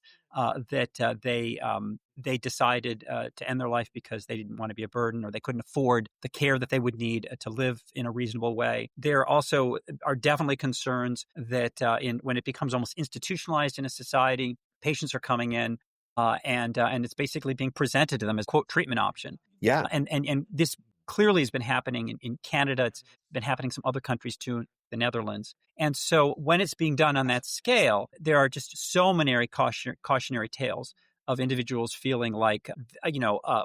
that they decided to end their life because they didn't want to be a burden, or they couldn't afford the care that they would need to live in a reasonable way. There also are definitely concerns that when it becomes almost institutionalized in a society, patients are coming in and it's basically being presented to them as, quote, treatment option. Yeah. And this clearly has been happening in Canada. It's been happening in some other countries too, the Netherlands. And so when it's being done on that scale, there are just so many cautionary tales of individuals feeling like,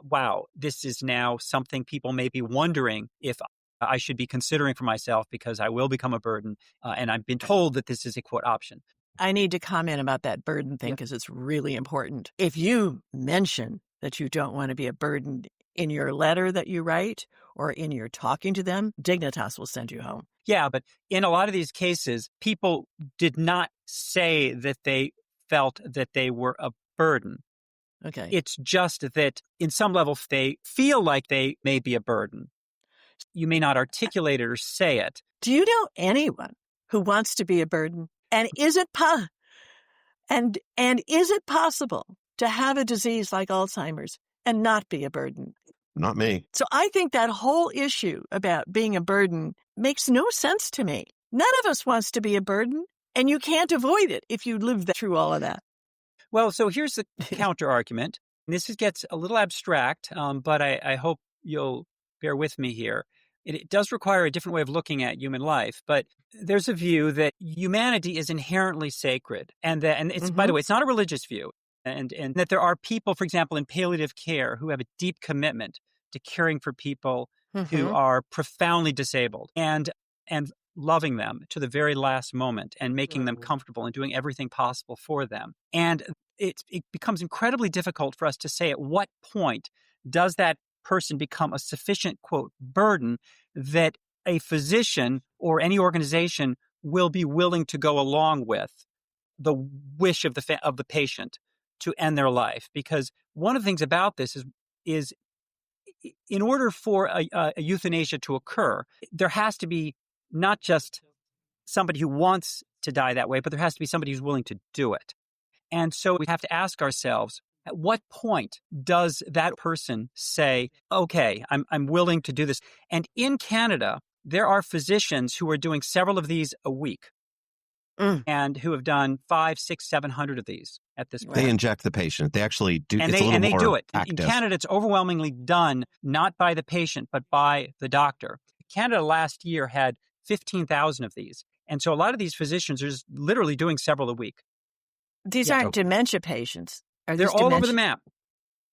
wow, this is now something people may be wondering if I should be considering for myself because I will become a burden. And I've been told that this is a, quote, option. I need to comment about that burden thing because it's really important. If you mention that you don't want to be a burden in your letter that you write or in your talking to them, Dignitas will send you home. Yeah, but in a lot of these cases, people did not say that they felt that they were a burden. Okay. It's just that in some level, they feel like they may be a burden. You may not articulate it or say it. Do you know anyone who wants to be a burden? And is it possible to have a disease like Alzheimer's and not be a burden? Not me. So I think that whole issue about being a burden makes no sense to me. None of us wants to be a burden, and you can't avoid it if you live through all of that. Well, so here's the counter argument. This gets a little abstract, but I hope you'll bear with me here. It does require a different way of looking at human life, but there's a view that humanity is inherently sacred, and it's, by the way, it's not a religious view, and that there are people, for example, in palliative care who have a deep commitment to caring for people who are profoundly disabled and loving them to the very last moment and making them comfortable and doing everything possible for them. And it becomes incredibly difficult for us to say at what point does that person become a sufficient, quote, burden that a physician or any organization will be willing to go along with the wish of the patient to end their life. Because one of the things about this is in order for a euthanasia to occur, there has to be not just somebody who wants to die that way, but there has to be somebody who's willing to do it. And so we have to ask ourselves, at what point does that person say, okay, I'm willing to do this? And in Canada, there are physicians who are doing several of these a week and who have done 500, 600, 700 of these at this point. They inject the patient. They actually do. And they do it. Active. In Canada, it's overwhelmingly done not by the patient, but by the doctor. Canada last year had 15,000 of these. And so a lot of these physicians are just literally doing several a week. These aren't dementia patients. They're all over the map.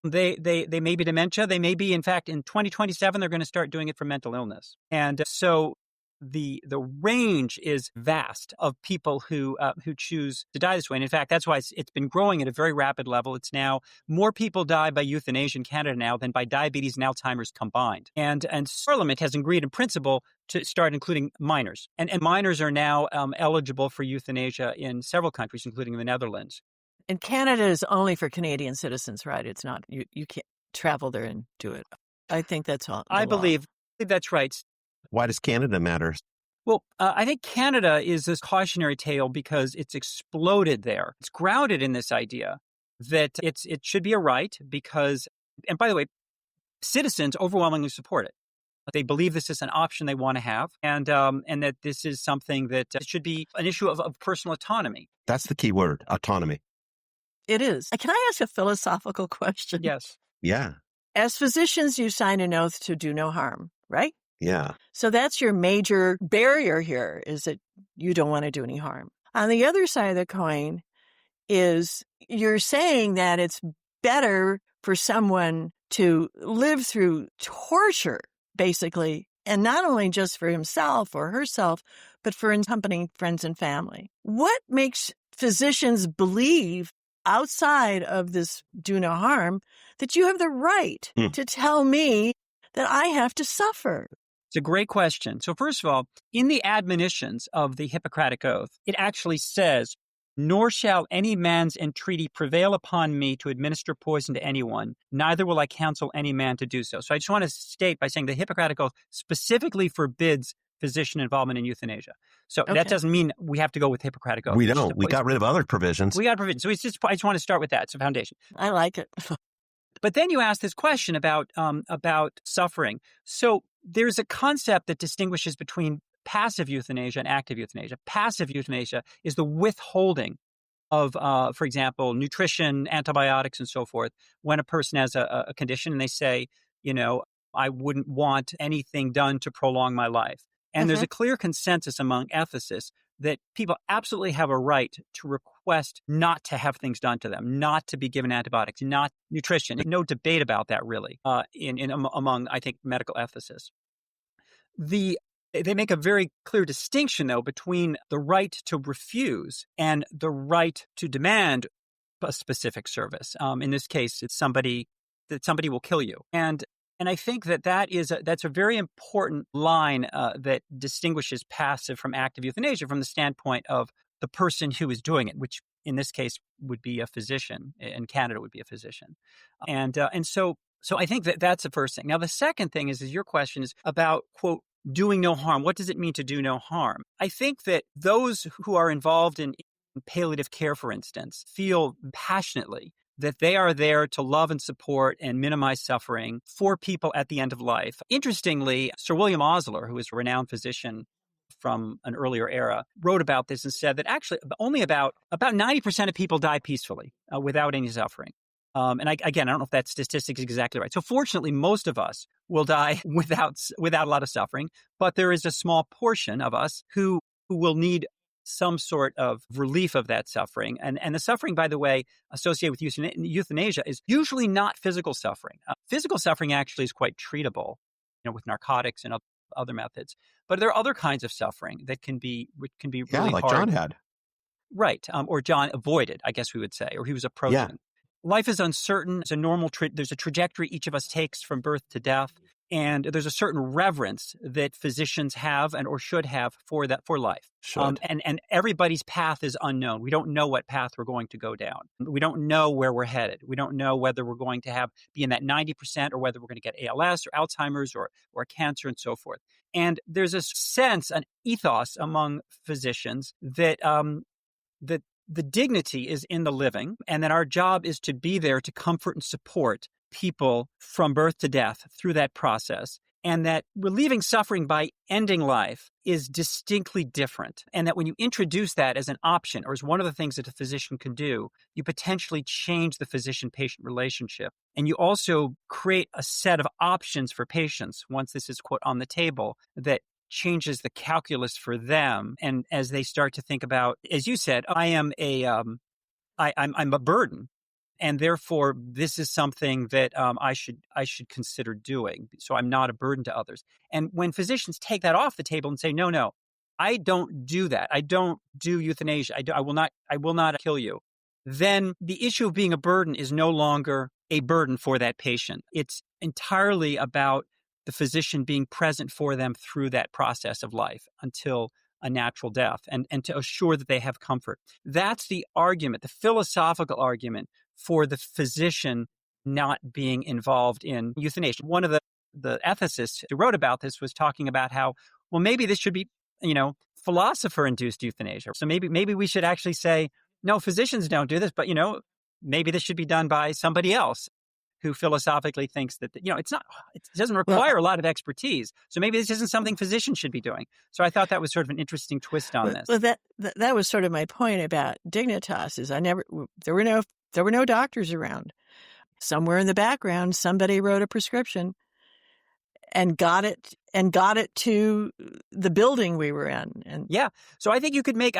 They may be dementia. They may be, in fact, in 2027, they're going to start doing it for mental illness. And so the range is vast of people who choose to die this way. And in fact, that's why it's been growing at a very rapid level. It's now more people die by euthanasia in Canada now than by diabetes and Alzheimer's combined. And Parliament has agreed in principle to start including minors. And minors are now eligible for euthanasia in several countries, including the Netherlands. And Canada is only for Canadian citizens, right? It's not, you can't travel there and do it. I think that's all. I believe that's right. Why does Canada matter? Well, I think Canada is this cautionary tale because it's exploded there. It's grounded in this idea that it should be a right because, and by the way, citizens overwhelmingly support it. They believe this is an option they want to have, and that this is something that should be an issue of personal autonomy. That's the key word, autonomy. It is. Can I ask a philosophical question? Yes. Yeah. As physicians, you sign an oath to do no harm, right? Yeah. So that's your major barrier here, is that you don't want to do any harm. On the other side of the coin is you're saying that it's better for someone to live through torture, basically, and not only just for himself or herself, but for accompanying friends and family. What makes physicians believe outside of this do no harm that you have the right to tell me that I have to suffer? It's a great question. So first of all, in the admonitions of the Hippocratic Oath, it actually says, "Nor shall any man's entreaty prevail upon me to administer poison to anyone, neither will I counsel any man to do so." So I just want to state by saying the Hippocratic Oath specifically forbids physician involvement in euthanasia. So that doesn't mean we have to go with Hippocratic Oath. We don't. We got rid of other provisions. We got provisions. So I just want to start with that. It's a foundation. I like it. But then you asked this question about suffering. So there's a concept that distinguishes between passive euthanasia and active euthanasia. Passive euthanasia is the withholding of, for example, nutrition, antibiotics, and so forth, when a person has a condition and they say, I wouldn't want anything done to prolong my life. And there's a clear consensus among ethicists that people absolutely have a right to request not to have things done to them, not to be given antibiotics, not nutrition. No debate about that, really, among, I think, medical ethicists. They make a very clear distinction, though, between the right to refuse and the right to demand a specific service. In this case, it's somebody will kill you. And I think that's a very important line that distinguishes passive from active euthanasia from the standpoint of the person who is doing it, which in this case would be a physician. In Canada, would be a physician. And so I think that's the first thing. Now, the second thing is your question is about, quote, doing no harm. What does it mean to do no harm? I think that those who are involved in palliative care, for instance, feel passionately that they are there to love and support and minimize suffering for people at the end of life. Interestingly, Sir William Osler, who is a renowned physician from an earlier era, wrote about this and said that actually only about 90% of people die peacefully without any suffering. And I don't know if that statistic is exactly right. So fortunately, most of us will die without a lot of suffering, but there is a small portion of us who will need some sort of relief of that suffering. And the suffering, by the way, associated with euthanasia is usually not physical suffering. Physical suffering actually is quite treatable, with narcotics and other methods. But there are other kinds of suffering that can be really like hard. John had. Right. Or John avoided, I guess we would say, or he was approaching. Yeah. Life is uncertain. It's a normal there's a trajectory each of us takes from birth to death. And there's a certain reverence that physicians have or should have for life. And everybody's path is unknown. We don't know what path we're going to go down. We don't know where we're headed. We don't know whether we're going to be in that 90% or whether we're going to get ALS or Alzheimer's or cancer and so forth. And there's a sense, an ethos among physicians that the dignity is in the living and that our job is to be there to comfort and support people from birth to death through that process, and that relieving suffering by ending life is distinctly different, and that when you introduce that as an option or as one of the things that a physician can do, you potentially change the physician-patient relationship. And you also create a set of options for patients once this is, quote, on the table that changes the calculus for them. And as they start to think about, as you said, I'm a burden. And therefore, this is something that I should consider doing, so I'm not a burden to others. And when physicians take that off the table and say, no, I don't do that. I don't do euthanasia. I will not kill you. Then the issue of being a burden is no longer a burden for that patient. It's entirely about the physician being present for them through that process of life until a natural death, and to assure that they have comfort. That's the argument, the philosophical argument for the physician not being involved in euthanasia. One of the ethicists who wrote about this was talking about how, well, maybe this should be, philosopher-induced euthanasia. So maybe we should actually say, no, physicians don't do this, but, maybe this should be done by somebody else who philosophically thinks that, it doesn't require a lot of expertise. So maybe this isn't something physicians should be doing. So I thought that was sort of an interesting twist on this. Well, that was sort of my point about Dignitas is there were no doctors around. Somewhere in the background, somebody wrote a prescription and got it to the building we were in. And yeah. So I think you could make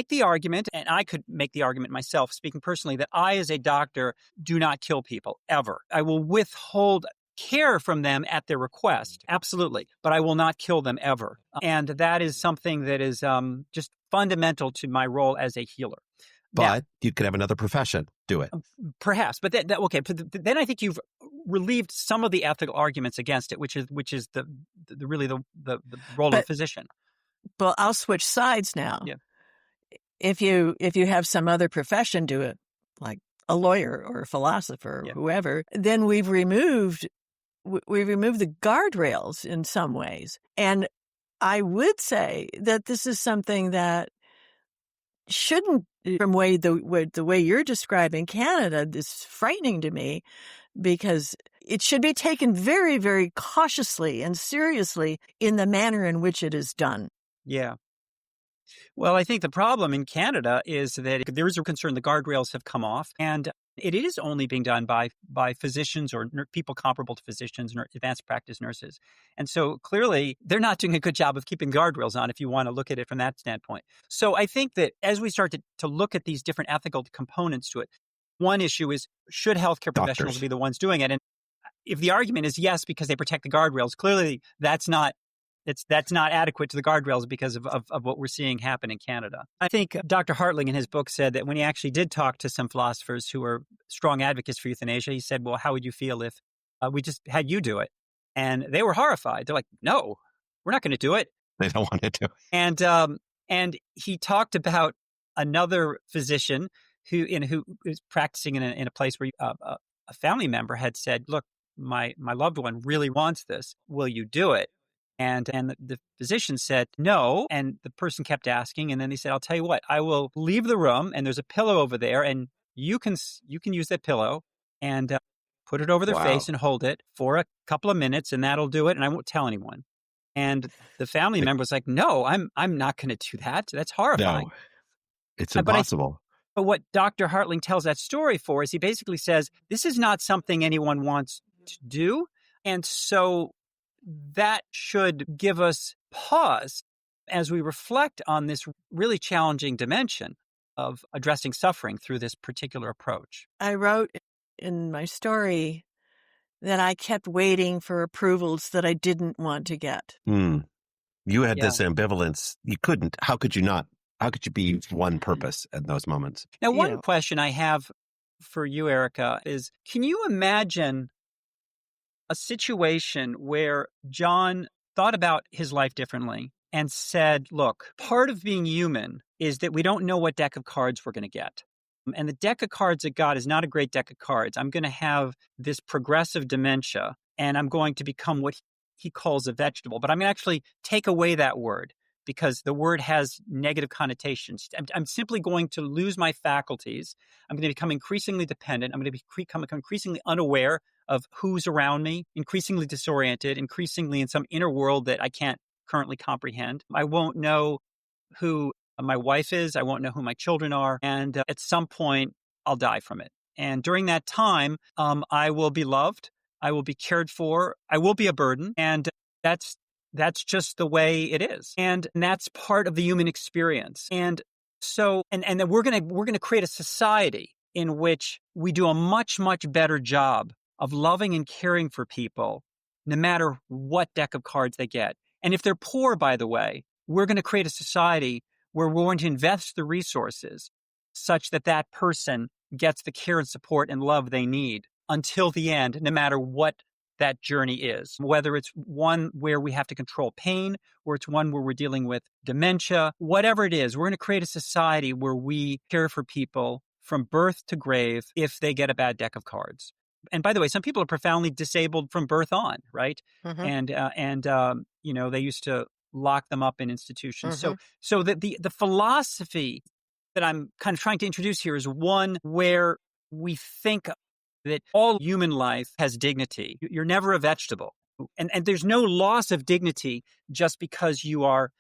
the argument, and I could make the argument myself, speaking personally, that I as a doctor do not kill people ever. I will withhold care from them at their request. Absolutely. But I will not kill them ever. And that is something that is just fundamental to my role as a healer. But now, you could have another profession do it. Perhaps. But then I think you've relieved some of the ethical arguments against it, which is the role of a physician. Well, I'll switch sides now. Yeah. If you have some other profession do it, like a lawyer or a philosopher or whoever, then we've removed the guardrails in some ways. And I would say that this is something that shouldn't, from the way you're describing Canada, is frightening to me, because it should be taken very, very cautiously and seriously in the manner in which it is done. Yeah. Well, I think the problem in Canada is that there is a concern the guardrails have come off, and it is only being done by physicians or people comparable to physicians, advanced practice nurses. And so clearly they're not doing a good job of keeping guardrails on, if you want to look at it from that standpoint. So I think that as we start to look at these different ethical components to it, one issue is, should healthcare professionals be the ones doing it? And if the argument is yes, because they protect the guardrails, clearly that's not adequate to the guardrails because of what we're seeing happen in Canada. I think Dr. Hartling in his book said that when he actually did talk to some philosophers who were strong advocates for euthanasia, he said, well, how would you feel if we just had you do it? And they were horrified. They're like, no, we're not going to do it. They don't want to do it. And he talked about another physician who was practicing in a place where a family member had said, look, my loved one really wants this. Will you do it? And the physician said no, and the person kept asking, and then they said, I'll tell you what, I will leave the room, and there's a pillow over there, and you can use that pillow and put it over their face and hold it for a couple of minutes, and that'll do it, and I won't tell anyone. And the family member was like, no, I'm not going to do that. That's horrifying. No, it's impossible. But what Dr. Hartling tells that story for is he basically says, this is not something anyone wants to do, and so that should give us pause as we reflect on this really challenging dimension of addressing suffering through this particular approach. I wrote in my story that I kept waiting for approvals that I didn't want to get. You had this ambivalence. You couldn't. How could you not? How could you be one purpose at those moments? Now, one question I have for you, Erica, is can you imagine a situation where John thought about his life differently and said, look, part of being human is that we don't know what deck of cards we're going to get. And the deck of cards that God is not a great deck of cards. I'm going to have this progressive dementia, and I'm going to become what he calls a vegetable. But I'm going to actually take away that word because the word has negative connotations. I'm simply going to lose my faculties. I'm going to become increasingly dependent. I'm going to become increasingly unaware of who's around me, increasingly disoriented, increasingly in some inner world that I can't currently comprehend. I won't know who my wife is. I won't know who my children are. And at some point, I'll die from it. And during that time, I will be loved. I will be cared for. I will be a burden. And that's just the way it is. And that's part of the human experience. And so, and then we're going to create a society in which we do a much, much better job of loving and caring for people, no matter what deck of cards they get. And if they're poor, by the way, we're going to create a society where we're going to invest the resources such that that person gets the care and support and love they need until the end, no matter what that journey is, whether it's one where we have to control pain, or it's one where we're dealing with dementia, whatever it is, we're going to create a society where we care for people from birth to grave if they get a bad deck of cards. And by the way, some people are profoundly disabled from birth on, right? Mm-hmm. They used to lock them up in institutions. So the philosophy that I'm kind of trying to introduce here is one where we think that all human life has dignity. You're never a vegetable. And there's no loss of dignity just because you are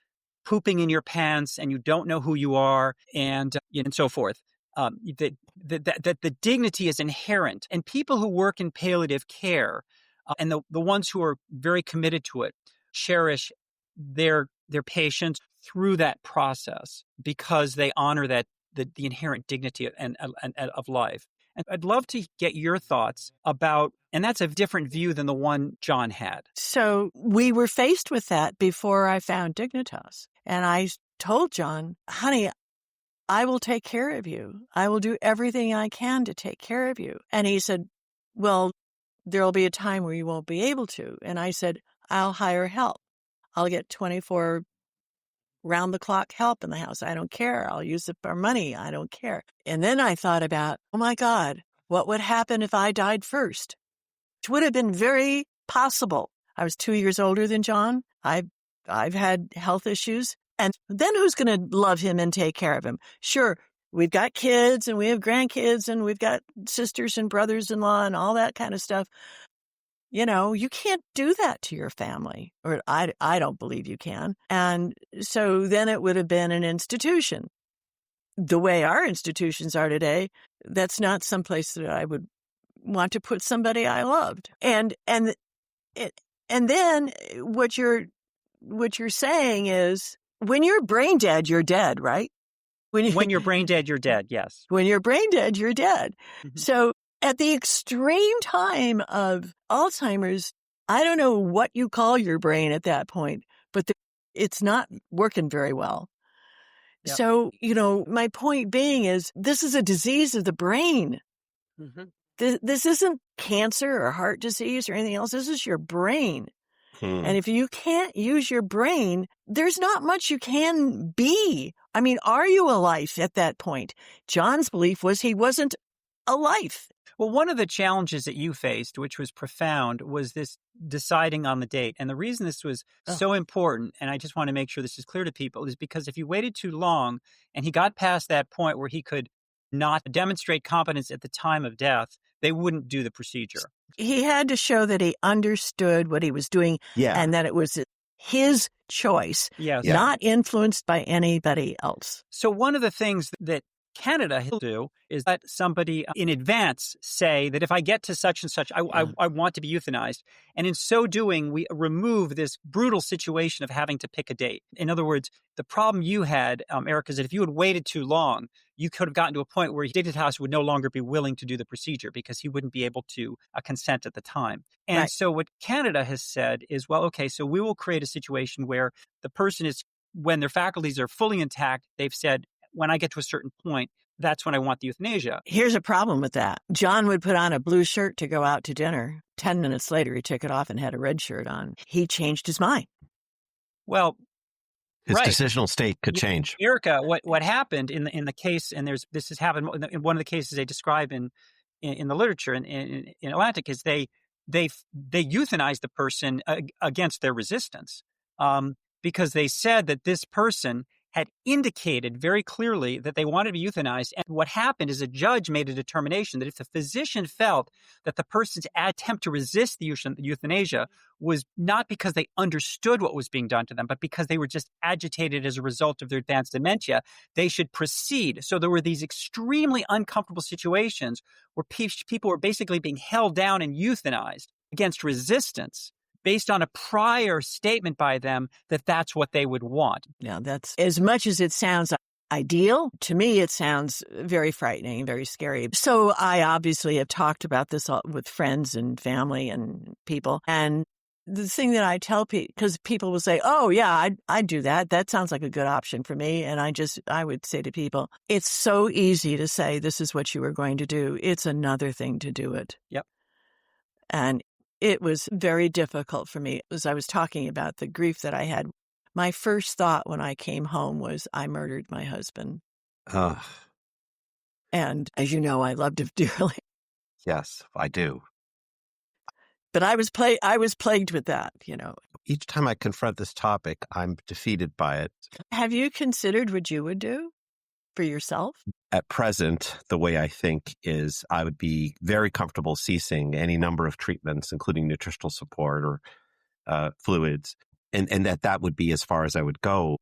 pooping in your pants and you don't know who you are and so forth. That the dignity is inherent. And people who work in palliative care and the ones who are very committed to it cherish their patients through that process because they honor that the inherent dignity of life. And I'd love to get your thoughts about, and that's a different view than the one John had. So we were faced with that before I found Dignitas. And I told John, honey, I will take care of you. I will do everything I can to take care of you. And he said, well, there'll be a time where you won't be able to. And I said, I'll hire help. I'll get 24 round-the-clock help in the house. I don't care. I'll use our money. I don't care. And then I thought about, oh my God, what would happen if I died first? Which would have been very possible. I was 2 years older than John. I've had health issues. And then who's going to love him and take care of him? Sure, we've got kids and we have grandkids and we've got sisters and brothers-in-law and all that kind of stuff. You can't do that to your family, or I don't believe you can. And so then it would have been an institution. The way our institutions are today, that's not someplace that I would want to put somebody I loved. And then what you're saying is, when you're brain dead, you're dead, right? When you're brain dead, you're dead, yes. When you're brain dead, you're dead. Mm-hmm. So at the extreme time of Alzheimer's, I don't know what you call your brain at that point, but it's not working very well. Yep. So, my point being is this is a disease of the brain. Mm-hmm. This isn't cancer or heart disease or anything else. This is your brain. And if you can't use your brain, there's not much you can be. I mean, are you a life at that point? John's belief was he wasn't a life. Well, one of the challenges that you faced, which was profound, was this deciding on the date. And the reason this was so important, and I just want to make sure this is clear to people, is because if you waited too long and he got past that point where he could not demonstrate competence at the time of death, they wouldn't do the procedure. He had to show that he understood what he was doing and that it was his choice, not influenced by anybody else. So one of the things that Canada will do is let somebody in advance say that if I get to such and such, I want to be euthanized. And in so doing, we remove this brutal situation of having to pick a date. In other words, the problem you had, Eric, is that if you had waited too long, you could have gotten to a point where Dignitas would no longer be willing to do the procedure because he wouldn't be able to consent at the time. And so what Canada has said is, well, okay, so we will create a situation where the person is, when their faculties are fully intact, they've said, when I get to a certain point, that's when I want the euthanasia. Here's a problem with that. John would put on a blue shirt to go out to dinner. 10 minutes later, he took it off and had a red shirt on. He changed his mind. Well, his decisional state could change. Erica, what happened in the case, and this has happened in one of the cases they describe in the literature in Atlantic, is they euthanized the person against their resistance because they said that this person had indicated very clearly that they wanted to be euthanized. And what happened is a judge made a determination that if the physician felt that the person's attempt to resist the euthanasia was not because they understood what was being done to them, but because they were just agitated as a result of their advanced dementia, they should proceed. So there were these extremely uncomfortable situations where people were basically being held down and euthanized against resistance, based on a prior statement by them that that's what they would want. Now, that's as much as it sounds ideal. To me, it sounds very frightening, very scary. So I obviously have talked about this with friends and family and people. And the thing that I tell people, because people will say, oh, yeah, I'd do that. That sounds like a good option for me. And I would say to people, it's so easy to say this is what you were going to do. It's another thing to do it. Yep. And it was very difficult for me. As I was talking about the grief that I had, my first thought when I came home was I murdered my husband. And as you know, I loved him dearly. Yes, I do. But I was plagued with that, Each time I confront this topic, I'm defeated by it. Have you considered what you would do for yourself? At present, the way I think is I would be very comfortable ceasing any number of treatments, including nutritional support or fluids, and that would be as far as I would go.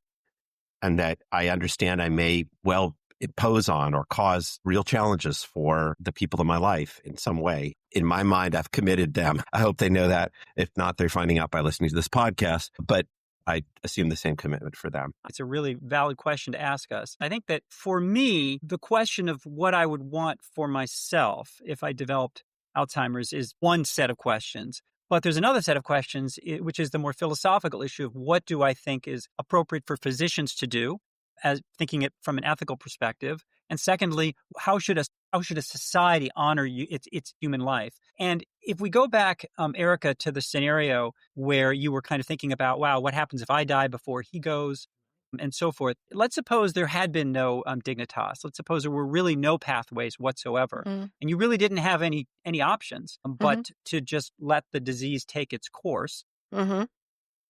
And that I understand I may well impose on or cause real challenges for the people in my life in some way. In my mind, I've committed them. I hope they know that. If not, they're finding out by listening to this podcast. But I assume the same commitment for them. It's a really valid question to ask us. I think that for me, the question of what I would want for myself if I developed Alzheimer's is one set of questions. But there's another set of questions, which is the more philosophical issue of what do I think is appropriate for physicians to do, as thinking it from an ethical perspective. And secondly, how should a society honor its human life? And if we go back, Erica, to the scenario where you were kind of thinking about, wow, what happens if I die before he goes, and so forth. Let's suppose there had been no dignitas. Let's suppose there were really no pathways whatsoever, and you really didn't have any options but to just let the disease take its course.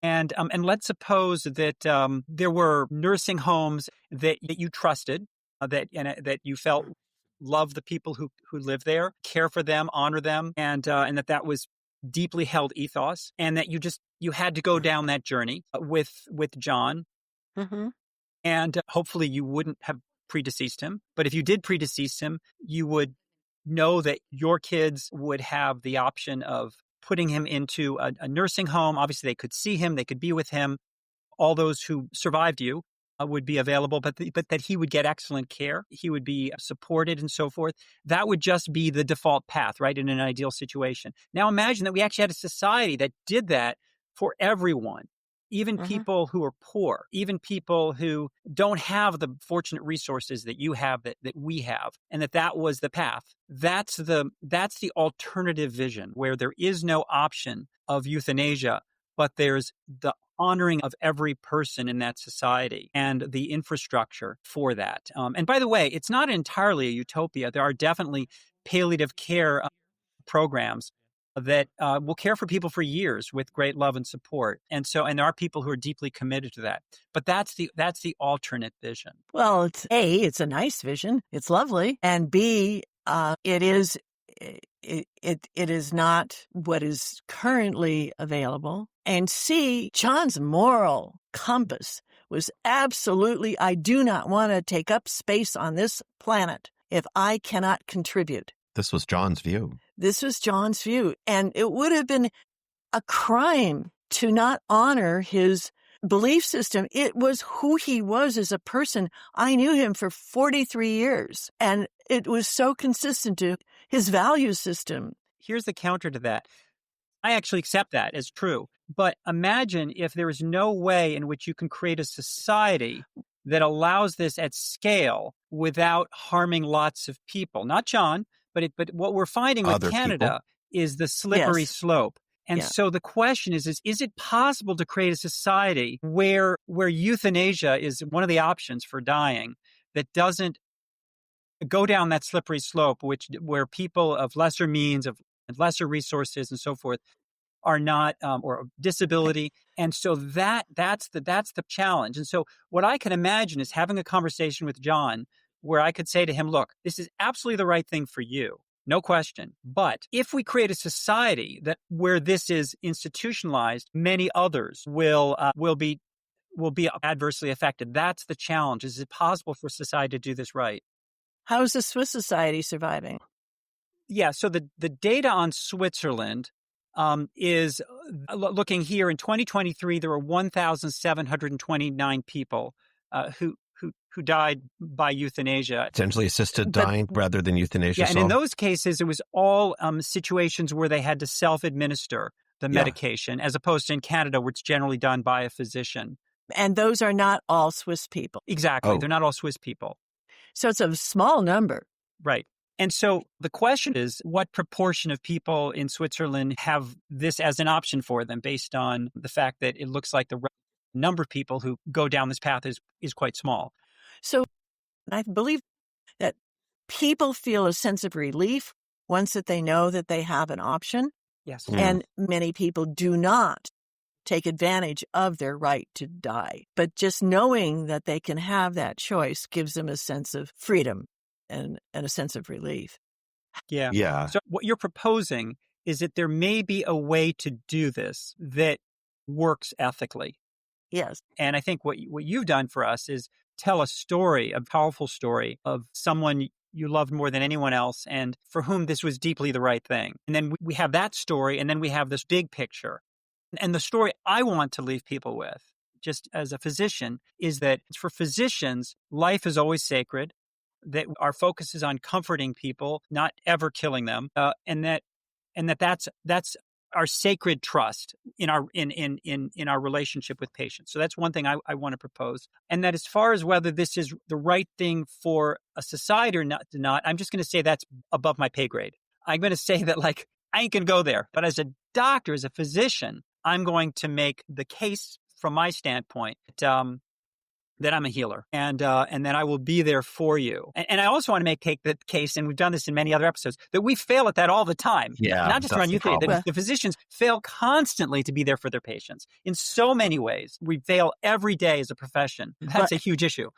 And let's suppose that there were nursing homes that you trusted, that you felt loved the people who live there, care for them, honor them, and that was deeply held ethos, and that you had to go down that journey with John. And hopefully you wouldn't have predeceased him. But if you did predecease him, you would know that your kids would have the option of putting him into a nursing home. Obviously, they could see him, they could be with him. All those who survived you would be available, but that he would get excellent care. He would be supported and so forth. That would just be the default path, right, in an ideal situation. Now imagine that we actually had a society that did that for everyone. Even people who are poor, even people who don't have the fortunate resources that you have, that we have, and that was the path. That's the alternative vision where there is no option of euthanasia, but there's the honoring of every person in that society and the infrastructure for that. And by the way, it's not entirely a utopia. There are definitely palliative care programs that will care for people for years with great love and support. And there are people who are deeply committed to that. But that's the alternate vision. Well, it's a nice vision. It's lovely. And B, it is not what is currently available. And C, John's moral compass was absolutely, I do not want to take up space on this planet if I cannot contribute. This was John's view. This was John's view. And it would have been a crime to not honor his belief system. It was who he was as a person. I knew him for 43 years, and it was so consistent to his value system. Here's the counter to that. I actually accept that as true. But imagine if there is no way in which you can create a society that allows this at scale without harming lots of people. Not John, but what we're finding with Canada is the slippery slope. And so the question is it possible to create a society where euthanasia is one of the options for dying that doesn't go down that slippery slope, where people of lesser means, of lesser resources and so forth are not, or disability. And so that's the challenge. And so what I can imagine is having a conversation with John where I could say to him, look, this is absolutely the right thing for you. No question. But if we create a society where this is institutionalized, many others will be adversely affected. That's the challenge. Is it possible for society to do this right? How is the Swiss society surviving? Yeah. So the data on Switzerland is looking here in 2023. There were 1,729 people who died by euthanasia. Essentially assisted dying rather than euthanasia. Yeah, and in those cases, it was all situations where they had to self-administer the medication, as opposed to in Canada, where it's generally done by a physician. And those are not all Swiss people. Exactly. They're not all Swiss people. So it's a small number. Right. And so the question is, what proportion of people in Switzerland have this as an option for them, based on the fact that it looks like the number of people who go down this path is quite small. So I believe that people feel a sense of relief once that they know that they have an option. Yes. And many people do not take advantage of their right to die. But just knowing that they can have that choice gives them a sense of freedom and a sense of relief. Yeah. Yeah. So what you're proposing is that there may be a way to do this that works ethically. Yes. And I think what you've done for us is tell a story, a powerful story of someone you loved more than anyone else and for whom this was deeply the right thing. And then we have that story, and then we have this big picture. And the story I want to leave people with, just as a physician, is that for physicians, life is always sacred, that our focus is on comforting people, not ever killing them, and that's our sacred trust in our relationship with patients. So that's one thing I want to propose. And that as far as whether this is the right thing for a society or not, I'm just going to say that's above my pay grade. I'm going to say that, like, I ain't going to go there. But as a doctor, as a physician, I'm going to make the case from my standpoint that I'm a healer, and that I will be there for you. And I also want to take the case, and we've done this in many other episodes, that we fail at that all the time. Yeah, not just around euthanasia. That the physicians fail constantly to be there for their patients in so many ways. We fail every day as a profession. That's a huge issue.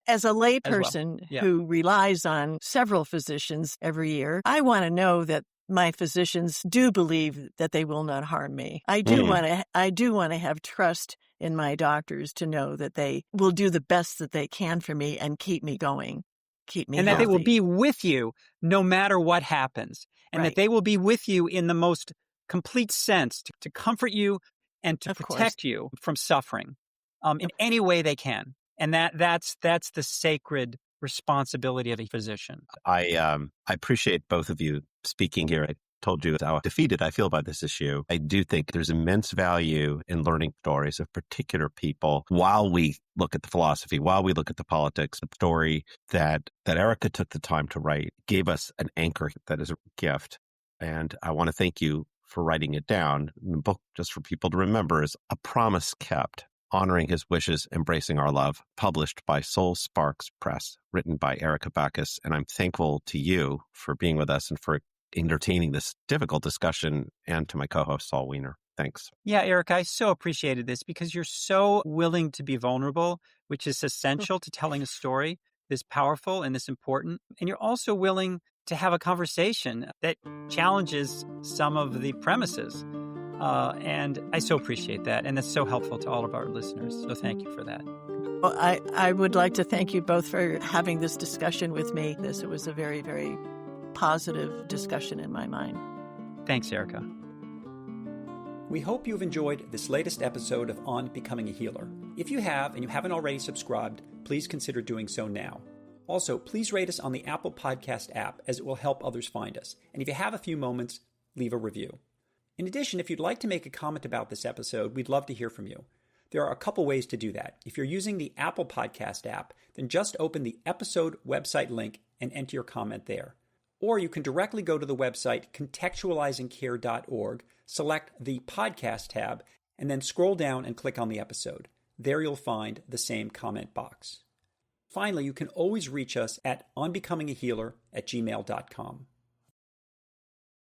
As a layperson who relies on several physicians every year, I want to know that my physicians do believe that they will not harm me. I do want to have trust in my doctors to know that they will do the best that they can for me and keep me going, keep me and healthy. That they will be with you no matter what happens, and that they will be with you in the most complete sense to comfort you and to protect you from suffering in any way they can. And that's the sacred responsibility of a physician. I appreciate both of you speaking here. I told you how defeated I feel by this issue. I do think there's immense value in learning stories of particular people while we look at the philosophy, while we look at the politics. The story that Erica took the time to write gave us an anchor that is a gift. And I want to thank you for writing it down. The book, just for people to remember, is A Promise Kept: Honoring His Wishes, Embracing Our Love, published by Soul Sparks Press, written by Erica Baccus. And I'm thankful to you for being with us and for entertaining this difficult discussion, and to my co-host, Saul Wiener. Thanks. Yeah, Erica, I so appreciated this because you're so willing to be vulnerable, which is essential to telling a story this powerful and this important. And you're also willing to have a conversation that challenges some of the premises. And I so appreciate that. And that's so helpful to all of our listeners. So thank you for that. Well, I would like to thank you both for having this discussion with me. It was a very, very positive discussion in my mind. Thanks, Erica. We hope you've enjoyed this latest episode of On Becoming a Healer. If you have and you haven't already subscribed, please consider doing so now. Also, please rate us on the Apple Podcast app, as it will help others find us. And if you have a few moments, leave a review. In addition, if you'd like to make a comment about this episode, we'd love to hear from you. There are a couple ways to do that. If you're using the Apple Podcast app, then just open the episode website link and enter your comment there. Or you can directly go to the website contextualizingcare.org, select the podcast tab, and then scroll down and click on the episode. There you'll find the same comment box. Finally, you can always reach us at onbecomingahealer@gmail.com.